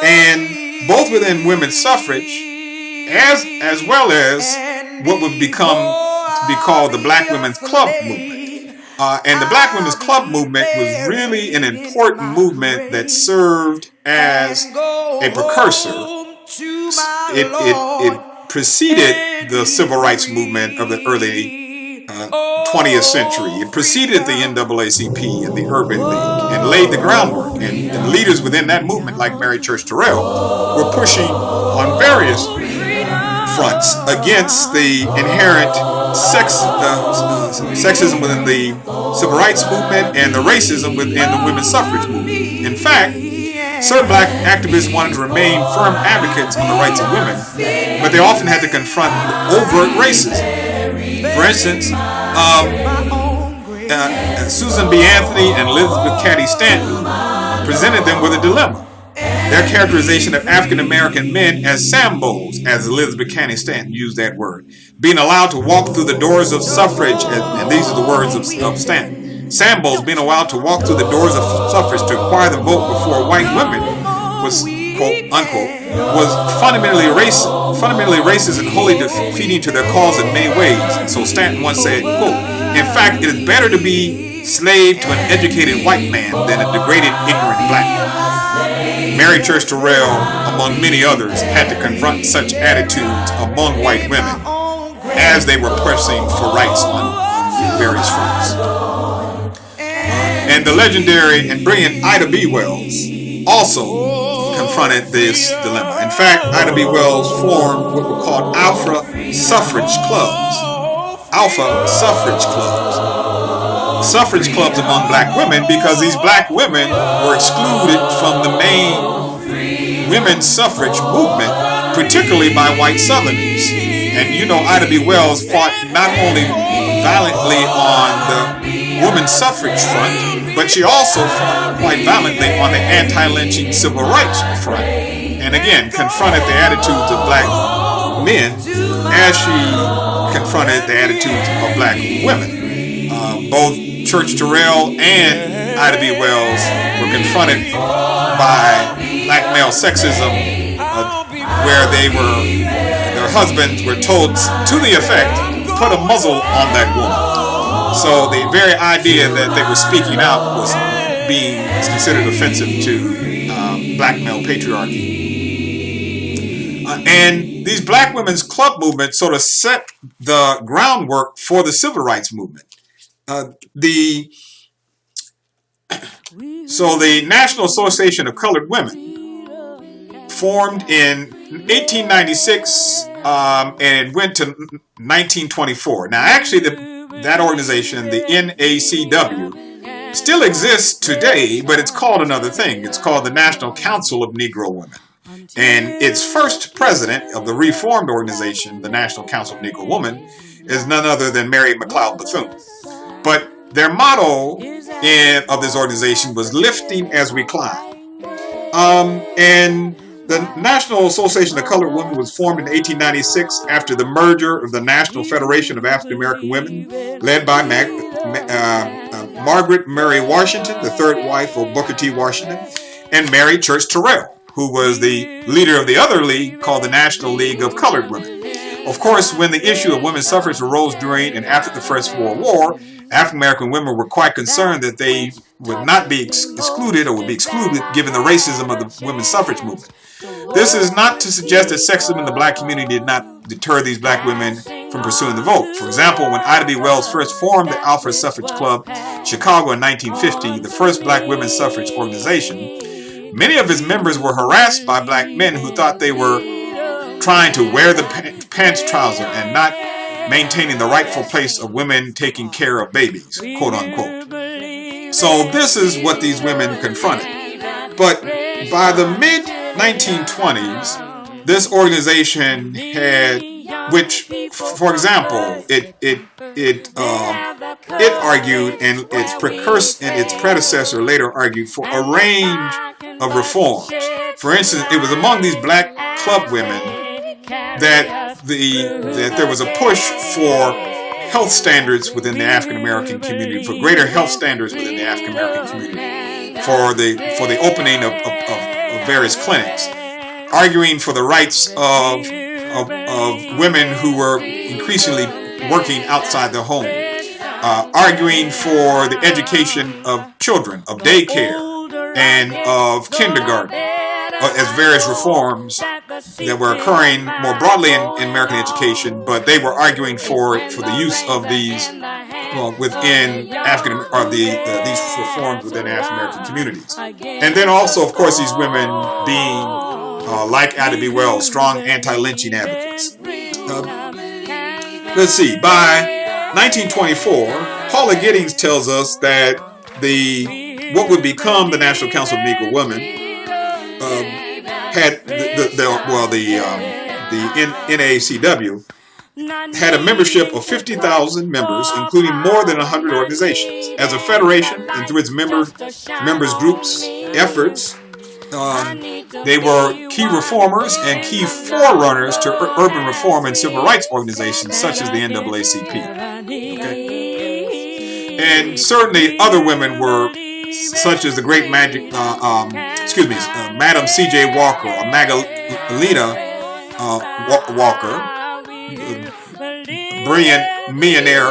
Speaker 1: and both within women's suffrage as well as what would become to be called the Black Women's Club movement. And the Black Women's Club movement was really an important movement that served as a precursor. It preceded the civil rights movement of the early 20th century. It preceded the NAACP and the Urban League and laid the groundwork. And leaders within that movement, like Mary Church Terrell, were pushing on various fronts against the inherent sexism within the civil rights movement and the racism within the women's suffrage movement. In fact, certain black activists wanted to remain firm advocates on the rights of women, but they often had to confront overt racism. For instance, Susan B. Anthony and Elizabeth Cady Stanton presented them with a dilemma. Their characterization of African American men as Sambos, as Elizabeth Cady Stanton used that word, being allowed to walk through the doors of suffrage, and these are the words of Stanton. Sambos being allowed to walk through the doors of suffrage to acquire the vote before white women was, quote unquote, was fundamentally racist and wholly defeating to their cause in many ways. And so Stanton once said, quote, in fact, it is better to be slave to an educated white man than a degraded, ignorant black man. Mary Church Terrell, among many others, had to confront such attitudes among white women as they were pressing for rights on various fronts. And the legendary and brilliant Ida B. Wells also confronted this dilemma. In fact, Ida B. Wells formed what were called Alpha Suffrage Clubs. Suffrage clubs among black women, because these black women were excluded from the main women's suffrage movement, particularly by white Southerners. And you know, Ida B. Wells fought not only violently on the women's suffrage front, but she also fought quite violently on the anti-lynching civil rights front, and again confronted the attitudes of black men as she confronted the attitudes of black women. Both Church Terrell and Ida B. Wells were confronted by black male sexism, where their husbands were told to the effect, put a muzzle on that woman. So the very idea that they were speaking out was considered offensive to black male patriarchy. And these black women's club movements sort of set the groundwork for the civil rights movement. The National Association of Colored Women formed in 1896 and went to 1924. Now, actually, that organization, the NACW, still exists today, but it's called another thing. It's called the National Council of Negro Women. And its first president of the reformed organization, the National Council of Negro Women, is none other than Mary McLeod Bethune. But their motto of this organization was "Lifting as we Climb." And the National Association of Colored Women was formed in 1896 after the merger of the National Federation of African American Women, led by Margaret Mary Washington, the third wife of Booker T. Washington, and Mary Church Terrell, who was the leader of the other league called the National League of Colored Women. Of course, when the issue of women's suffrage arose during and after the First World War, African American women were quite concerned that they would not be excluded or would be excluded given the racism of the women's suffrage movement. This is not to suggest that sexism in the black community did not deter these black women from pursuing the vote. For example, when Ida B. Wells first formed the Alpha Suffrage Club, Chicago in 1950, the first black women's suffrage organization, many of its members were harassed by black men who thought they were trying to wear the pants trouser and not maintaining the rightful place of women taking care of babies, quote unquote. So this is what these women confronted. But by the mid-1920s, this organization had, which, for example, it argued, and its predecessor later argued for a range of reforms. For instance, it was among these black club women that there was a push for health standards within the African American community, for greater health standards within the African American community, for the opening of various clinics, arguing for the rights of women who were increasingly working outside their home, arguing for the education of children, of daycare, and of kindergarten, as various reforms that were occurring more broadly in American education, but they were arguing for the use of these within these reforms within African American communities. And then also, of course, these women being like Ida B. Wells, strong anti-lynching advocates. Let's see. By 1924, Paula Giddings tells us that what would become the National Council of Negro Women had the NAACW had a membership of 50,000 members, including more than 100 organizations. As a federation, and through its members groups' efforts, they were key reformers and key forerunners to urban reform and civil rights organizations such as the NAACP. Okay? And certainly other women were, such as the great Madam C.J. Walker or Magdalena Walker, brilliant millionaire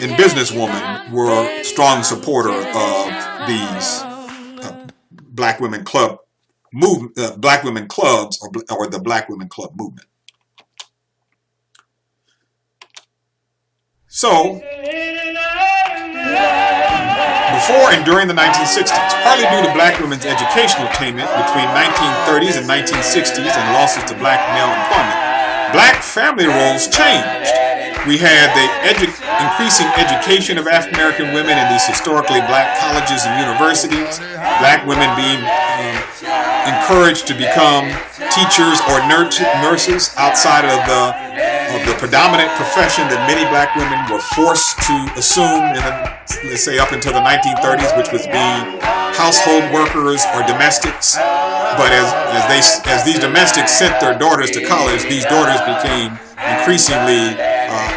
Speaker 1: and businesswoman, were strong supporter of these Black women club movement, Black women clubs, or the Black women club movement. So, before and during the 1960s, partly due to Black women's educational attainment between 1930s and 1960s and losses to Black male employment, Black family roles changed. We had the increasing education of African American women in these historically Black colleges and universities, Black women being encouraged to become teachers or nurses outside of the predominant profession that many Black women were forced to assume in the, let's say, up until the 1930s, which was being household workers or domestics. But as these domestics sent their daughters to college, these daughters became increasingly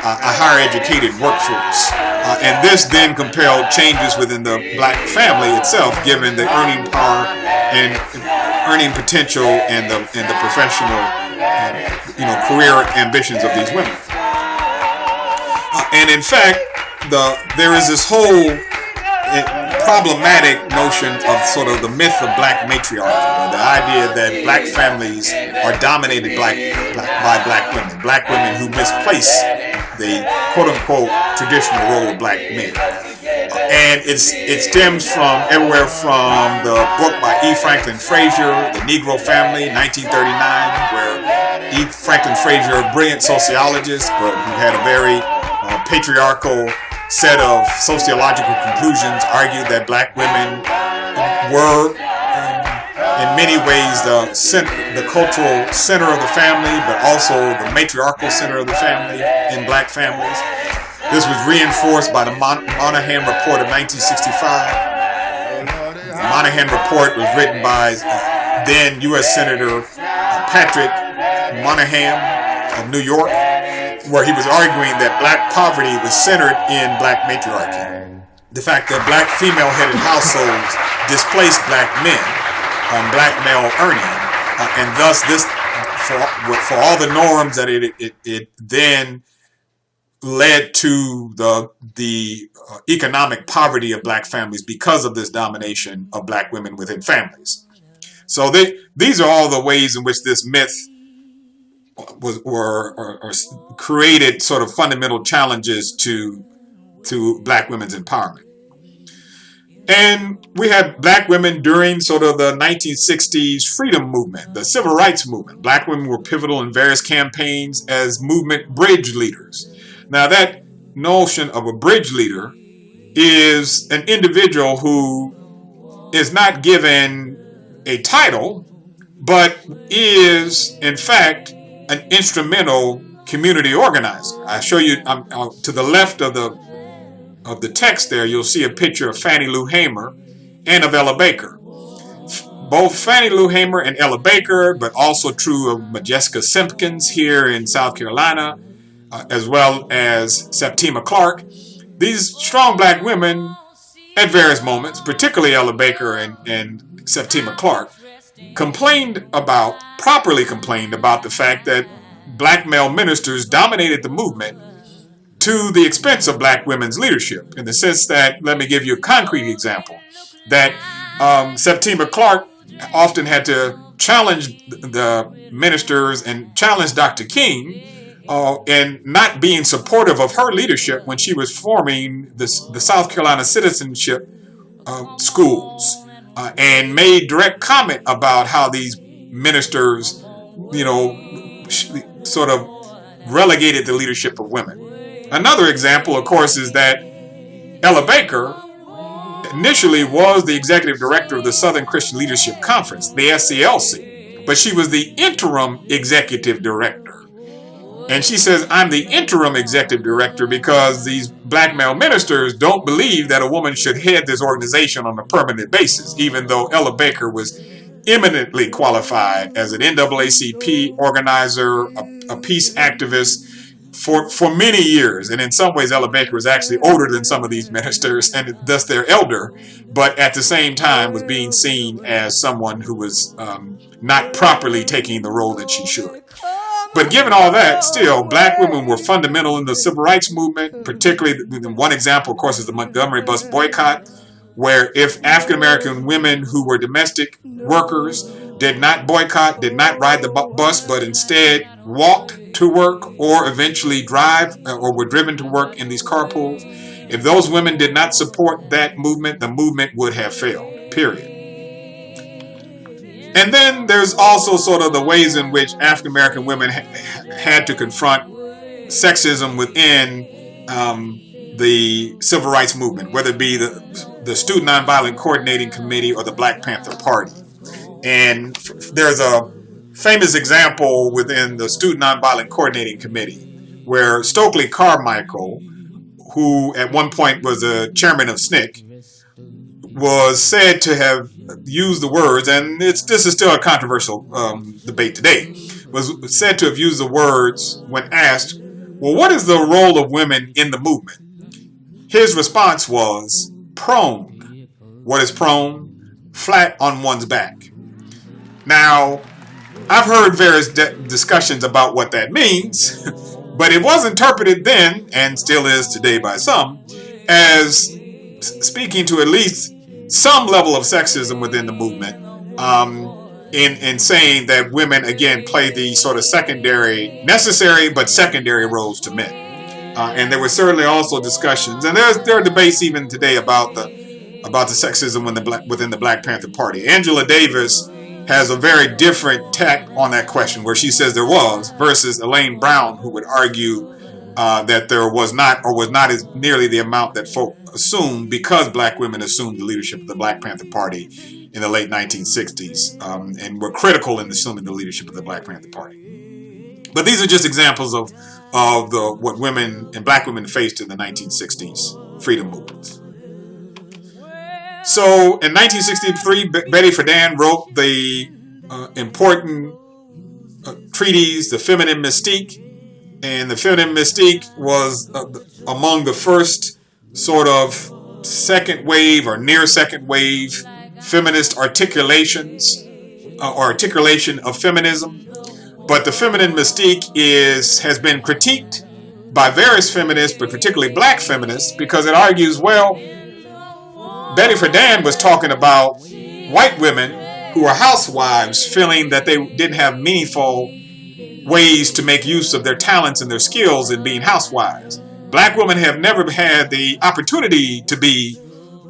Speaker 1: a higher educated workforce. And this then compelled changes within the Black family itself, given the earning power and earning potential and the professional career ambitions of these women. And in fact, there is this whole problematic notion of sort of the myth of Black matriarchy, the idea that Black families are dominated by Black women who misplace the quote-unquote traditional role of Black men. And it stems from everywhere from the book by E. Franklin Frazier, The Negro Family, 1939, where E. Franklin Frazier, a brilliant sociologist, but who had a very patriarchal set of sociological conclusions, argued that Black women were in many ways the cultural center of the family, but also the matriarchal center of the family in Black families. This was reinforced by the Moynihan Report of 1965. The Moynihan Report was written by then U.S. Senator Patrick Moynihan of New York, where he was arguing that Black poverty was centered in Black matriarchy. The fact that Black female-headed households displaced Black men on Black male earning, and thus this, for all the norms that it then led to the economic poverty of Black families because of this domination of Black women within families. So these are all the ways in which this myth created sort of fundamental challenges to Black women's empowerment. And we had Black women during sort of the 1960s freedom movement, the civil rights movement. Black women were pivotal in various campaigns as movement bridge leaders. Now, that notion of a bridge leader is an individual who is not given a title, but is, in fact, an instrumental community organizer. I show you to the left of the text there, you'll see a picture of Fannie Lou Hamer and of Ella Baker. Both Fannie Lou Hamer and Ella Baker, but also true of Majeska Simpkins here in South Carolina, as well as Septima Clark. These strong Black women at various moments, particularly Ella Baker and Septima Clark, properly complained about the fact that Black male ministers dominated the movement to the expense of Black women's leadership, in the sense that, let me give you a concrete example, that Septima Clark often had to challenge the ministers and challenge Dr. King and not being supportive of her leadership when she was forming the South Carolina citizenship schools, and made direct comment about how these ministers, sort of relegated the leadership of women. Another example, of course, is that Ella Baker initially was the executive director of the Southern Christian Leadership Conference, the SCLC, but she was the interim executive director. And she says, I'm the interim executive director because these black male ministers don't believe that a woman should head this organization on a permanent basis, even though Ella Baker was eminently qualified as an NAACP organizer, a peace activist for many years. And in some ways, Ella Baker was actually older than some of these ministers, and thus they're elder, but at the same time was being seen as someone who was not properly taking the role that she should. But given all that, still, black women were fundamental in the civil rights movement, particularly one example, of course, is the Montgomery bus boycott, where if African-American women who were domestic workers did not boycott, did not ride the bus, but instead walked to work or eventually drive or were driven to work in these carpools, if those women did not support that movement, the movement would have failed, period. And then there's also sort of the ways in which African-American women had to confront sexism within the civil rights movement, whether it be the Student Nonviolent Coordinating Committee or the Black Panther Party. And there's a famous example within the Student Nonviolent Coordinating Committee where Stokely Carmichael, who at one point was the chairman of SNCC, was said to have used the words, and this is still a controversial debate today, was said to have used the words when asked, well, what is the role of women in the movement? His response was prone. What is prone? Flat on one's back. Now, I've heard various discussions about what that means, but it was interpreted then, and still is today by some, as speaking to at least some level of sexism within the movement, in saying that women, again, play the sort of necessary but secondary roles to men. And there were certainly also discussions, and there are debates even today about the sexism within the Black Panther Party. Angela Davis has a very different tack on that question, where she says there was, versus Elaine Brown, who would argue that there was not, or was not as nearly the amount that folk assumed, because black women assumed the leadership of the Black Panther Party in the late 1960s and were critical in assuming the leadership of the Black Panther Party. But these are just examples of what women and black women faced in the 1960s freedom movements. So in 1963, Betty Friedan wrote the important treatise, The Feminine Mystique. And The Feminine Mystique was among the first sort of second wave or near second wave feminist articulations or articulation of feminism. But The Feminine Mystique has been critiqued by various feminists, but particularly black feminists, because it argues, well, Betty Friedan was talking about white women who were housewives feeling that they didn't have meaningful ways to make use of their talents and their skills in being housewives. Black women have never had the opportunity to be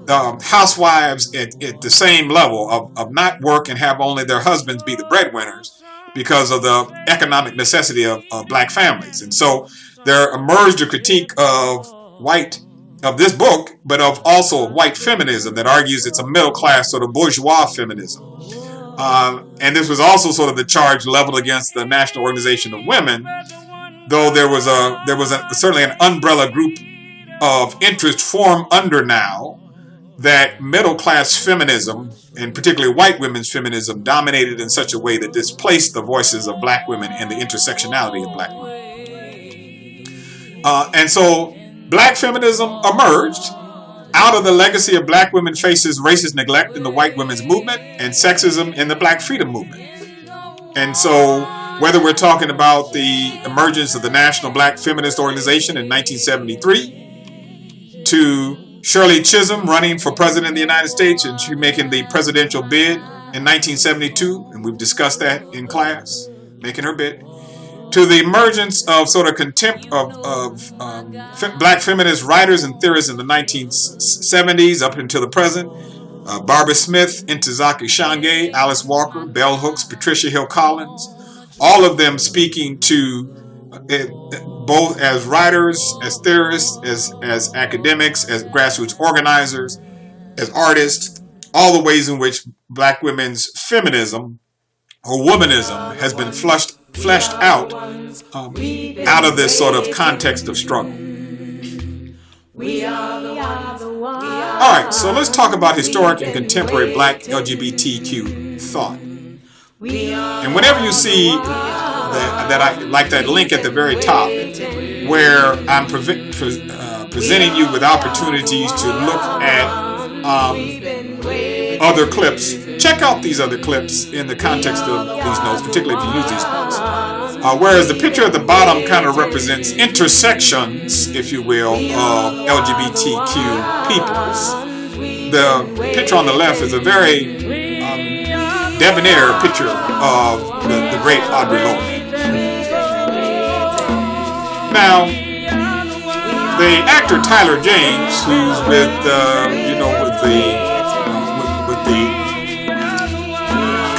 Speaker 1: housewives at the same level of not work and have only their husbands be the breadwinners because of the economic necessity of black families. And so there emerged a critique of this book, but of also white feminism that argues it's a middle class sort of bourgeois feminism. And this was also sort of the charge leveled against the National Organization of Women, though there was certainly an umbrella group of interest formed under now that middle class feminism, and particularly white women's feminism, dominated in such a way that displaced the voices of black women and the intersectionality of black women. And so black feminism emerged out of the legacy of black women faces racist neglect in the white women's movement and sexism in the black freedom movement. And so whether we're talking about the emergence of the National Black Feminist Organization in 1973 to Shirley Chisholm running for president of the United States and she making the presidential bid in 1972, and we've discussed that in class, making her bid, to the emergence of sort of contempt of black feminist writers and theorists in the 1970s up until the present. Barbara Smith, Ntozake Shange, Alice Walker, Bell Hooks, Patricia Hill Collins, all of them speaking to both as writers, as theorists, as academics, as grassroots organizers, as artists, all the ways in which black women's feminism or womanism has been flushed fleshed out of this sort of context of struggle. Alright, so let's talk about historic and contemporary black LGBTQ thought. And whenever you see that I like that link at the very top, where I'm presenting you with opportunities to look at other clips, check out these other clips in the context of these notes, particularly if you use these notes. Whereas the picture at the bottom kind of represents intersections, if you will, of LGBTQ peoples. The picture on the left is a very debonair picture of the great Audre Lorde. Now, the actor Tyler James, who's with the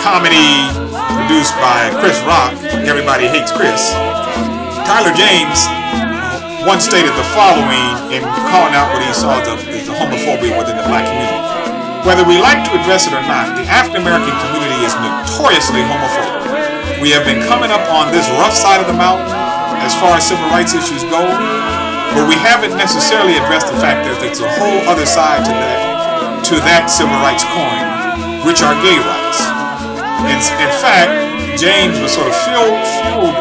Speaker 1: comedy produced by Chris Rock, Everybody Hates Chris, Tyler James once stated the following in calling out what he saw as the homophobia within the black community. Whether we like to address it or not, the African American community is notoriously homophobic. We have been coming up on this rough side of the mountain as far as civil rights issues go, but we haven't necessarily addressed the fact that there's a whole other side to that civil rights coin, which are gay rights. In fact, James was sort of fueled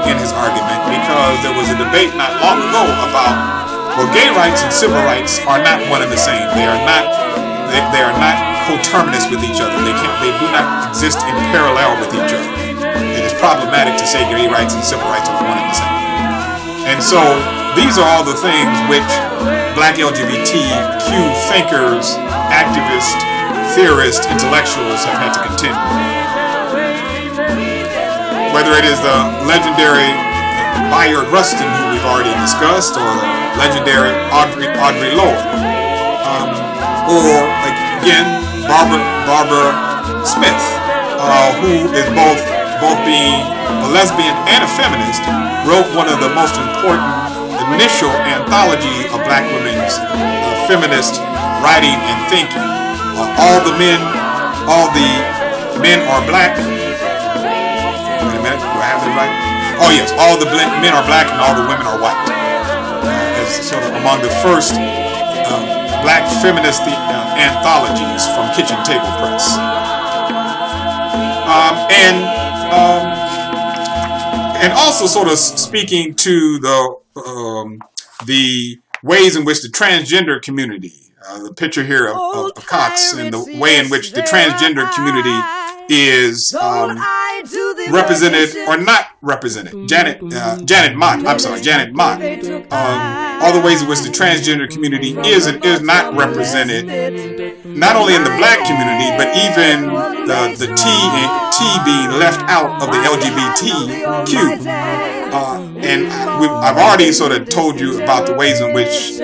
Speaker 1: in his argument because there was a debate not long ago about, well, gay rights and civil rights are not one and the same. They are not coterminous with each other. They do not exist in parallel with each other. It is problematic to say gay rights and civil rights are one and the same. And so these are all the things which black LGBTQ thinkers, activists, theorists, intellectuals have had to contend with. Whether it is the legendary Bayard Rustin, who we've already discussed, or the legendary Audre Lorde, or again Barbara Smith, who is both being a lesbian and a feminist, wrote one of the most important initial anthology of black women's feminist writing and thinking. All the men are black. Wait a minute, do I have it right? Oh yes, all the men are black and all the women are white. It's sort of among the first black feminist anthologies from Kitchen Table Press. And also sort of speaking to the ways in which the transgender community, the picture here of Cox, and the way in which the transgender community is represented or not represented. Janet Mott. All the ways in which the transgender community is and is not represented, not only in the black community, but even the T being left out of the LGBTQ. And I've already sort of told you about the ways in which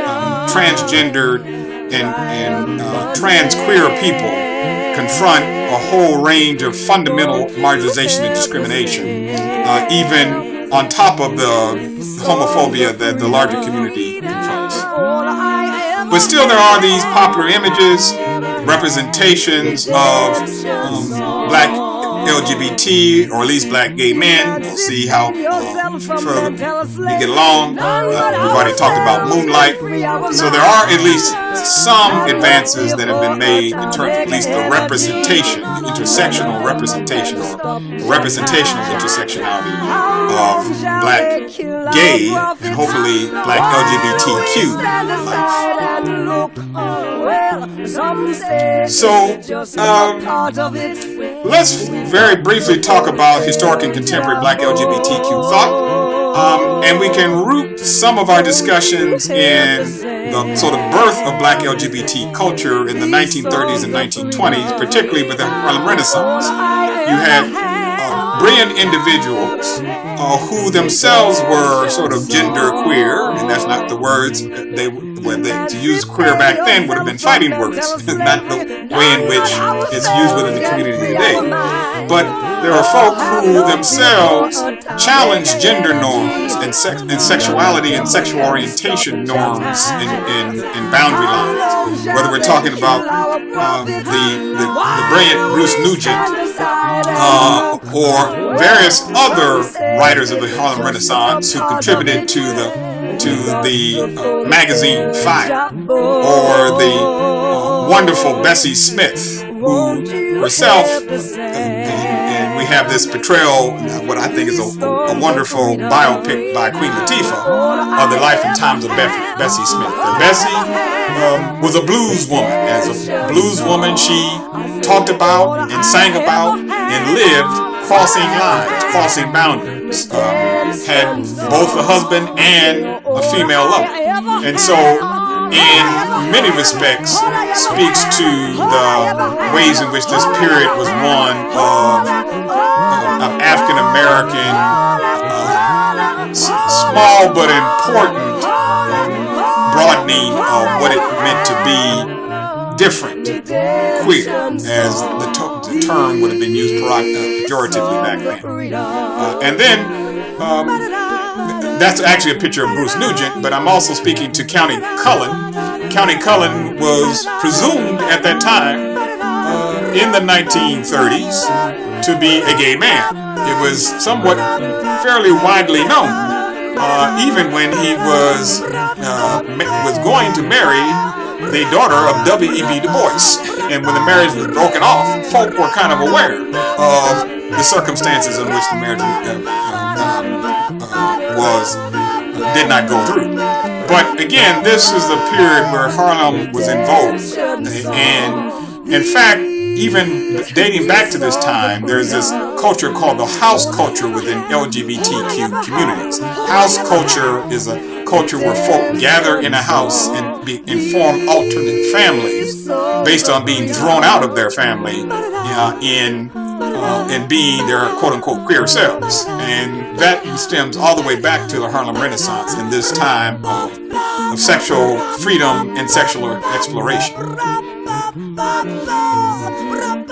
Speaker 1: transgender and trans queer people confront a whole range of fundamental marginalization and discrimination, even on top of the homophobia that the larger community confronts. But still there are these popular images, representations of black LGBT, or at least black gay men. We'll see how further we get along. We've already talked about Moonlight. So there are at least some advances that have been made in terms of at least the representation, the intersectional representation, or representational intersectionality of black gay and hopefully black LGBTQ life. So let's very briefly talk about historic and contemporary black LGBTQ thought. And we can root some of our discussions in the sort of birth of black LGBT culture in the 1930s and 1920s, particularly with the Harlem Renaissance. You had brilliant individuals who themselves were sort of gender queer, and that's not the words they to use queer back then would have been fighting words, not the way in which it's used within the community today. But there are folk who themselves challenge gender norms and sexuality and sexual orientation norms in boundary lines. Whether we're talking about the brilliant Bruce Nugent or various other writers of the Harlem Renaissance who contributed to the magazine Fire, or the wonderful Bessie Smith, who herself, and we have this portrayal, what I think is a wonderful biopic by Queen Latifah of the life and times of Bessie Smith. And Bessie was a blues woman. As a blues woman, she talked about and sang about and lived crossing lines, crossing boundaries, had both a husband and a female lover. And so, in many respects, speaks to the ways in which this period was one of African American, small but important broadening of what it meant to be different, queer, as the term would have been used pejoratively back then. And then, that's actually a picture of Bruce Nugent, but I'm also speaking to County Cullen. County Cullen was presumed at that time, in the 1930s, to be a gay man. It was somewhat fairly widely known, even when he was going to marry the daughter of W.E.B. Du Bois. And when the marriage was broken off, folk were kind of aware of the circumstances in which the marriage did not go through. But again, this is the period where Harlem was in vogue. And in fact, even dating back to this time, there's this culture called the house culture within LGBTQ communities. House culture is a culture where folk gather in a house and form alternate families based on being thrown out of their family and being their quote-unquote queer selves. And that stems all the way back to the Harlem Renaissance in this time of sexual freedom and sexual exploration.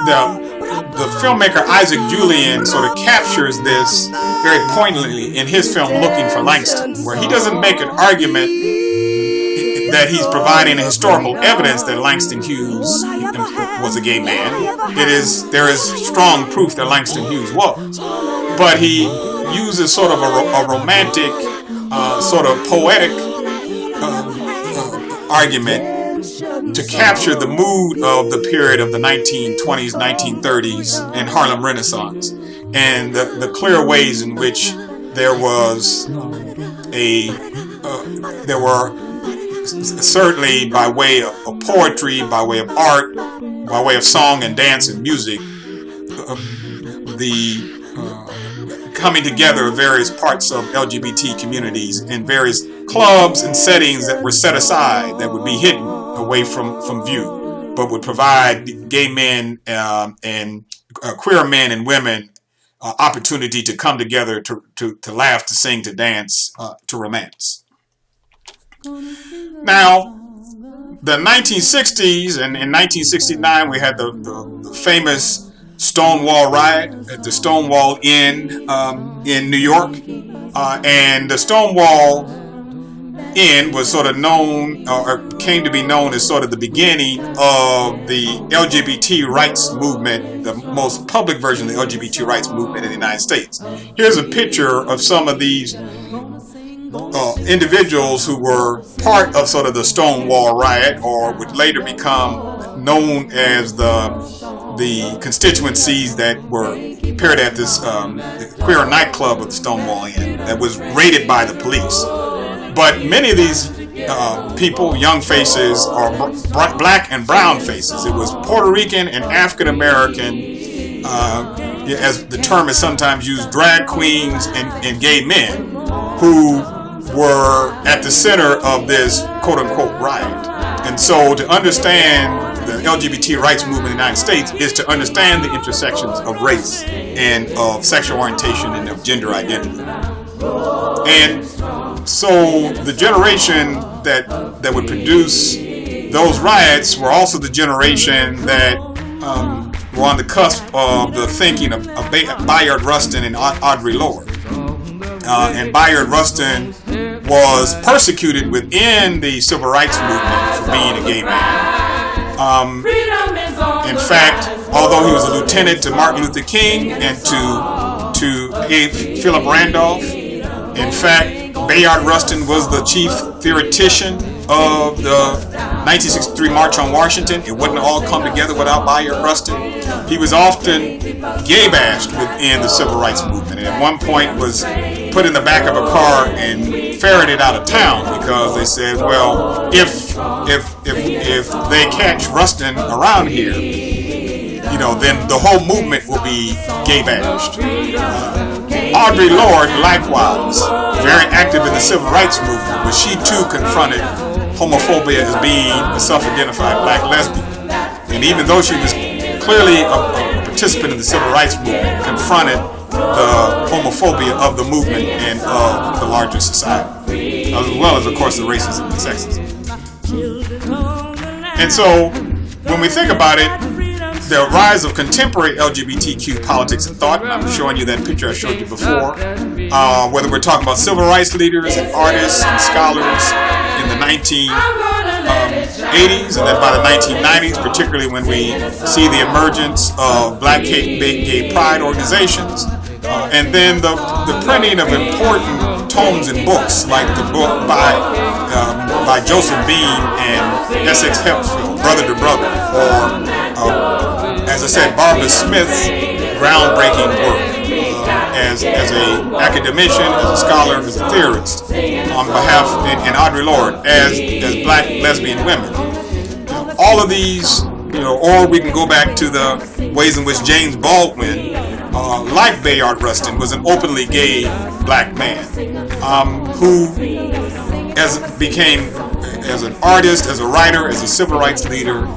Speaker 1: The filmmaker Isaac Julian sort of captures this very poignantly in his film Looking for Langston, where he doesn't make an argument that he's providing historical evidence that Langston Hughes was a gay man. There is strong proof that Langston Hughes was, but he uses sort of a romantic, sort of poetic argument to capture the mood of the period of the 1920s, 1930s, and Harlem Renaissance, and the clear ways in which there were certainly by way of poetry, by way of art, by way of song and dance and music, the coming together of various parts of LGBT communities in various clubs and settings that were set aside, that would be hidden away from view, but would provide gay men and queer men and women opportunity to come together to laugh, to sing, to dance, to romance. Now, the 1960s, and in 1969 we had the famous Stonewall riot at the Stonewall Inn in New York, and the Stonewall Inn was sort of known, or came to be known as sort of the beginning of the LGBT rights movement, the most public version of the LGBT rights movement in the United States. Here's a picture of some of these individuals who were part of sort of the Stonewall riot, or would later become known as the constituencies that were appeared at this queer nightclub of the Stonewall Inn that was raided by the police. But many of these people, young faces, are black and brown faces. It was Puerto Rican and African American, as the term is sometimes used, drag queens and gay men who were at the center of this quote-unquote riot. And so to understand the LGBT rights movement in the United States is to understand the intersections of race and of sexual orientation and of gender identity. And So the generation that would produce those riots were also the generation that were on the cusp of the thinking of Bayard Rustin and Audre Lorde. And Bayard Rustin was persecuted within the civil rights movement for being a gay man. In fact, although he was a lieutenant to Martin Luther King and to Philip Randolph, in fact, Bayard Rustin was the chief theoretician of the 1963 March on Washington. It wouldn't all come together without Bayard Rustin. He was often gay bashed within the civil rights movement, and at one point was put in the back of a car and ferreted out of town because they said, well, if they catch Rustin around here, then the whole movement will be gay bashed. Audre Lorde, likewise, very active in the civil rights movement, but she too confronted homophobia as being a self-identified black lesbian. And even though she was clearly a participant in the civil rights movement, confronted the homophobia of the movement and of the larger society, as well as, of course, the racism and sexism. And so, when we think about it, the rise of contemporary LGBTQ politics and thought, and I'm showing you that picture I showed you before, whether we're talking about civil rights leaders and artists and scholars in the 1980s and then by the 1990s, particularly when we see the emergence of black gay pride organizations, and then the printing of important tomes and books like the book by Joseph Beam and Essex Hemphill, Brother to Brother, or as I said, Barbara Smith's groundbreaking work as an academician, as a scholar, as a theorist, on behalf, and Audre Lorde as black lesbian women. All of these, or we can go back to the ways in which James Baldwin, like Bayard Rustin, was an openly gay black man who became as an artist, as a writer, as a civil rights leader,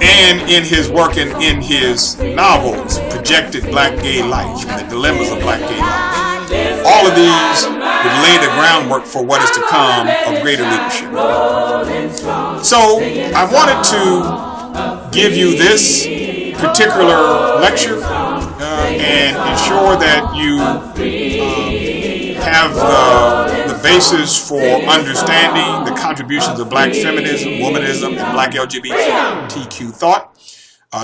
Speaker 1: and in his work and in his novels, projected black gay life and the dilemmas of black gay life. All of these would lay the groundwork for what is to come of greater leadership. So I wanted to give you this particular lecture and ensure that you have the basis for understanding the contributions of black feminism, womanism, and black LGBTQ thought.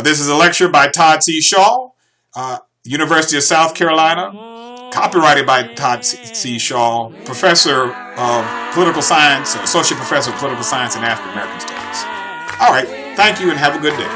Speaker 1: This is a lecture by Todd C. Shaw, University of South Carolina, copyrighted by Todd C. Shaw, professor of political science, associate professor of political science and African American studies. All right, thank you and have a good day.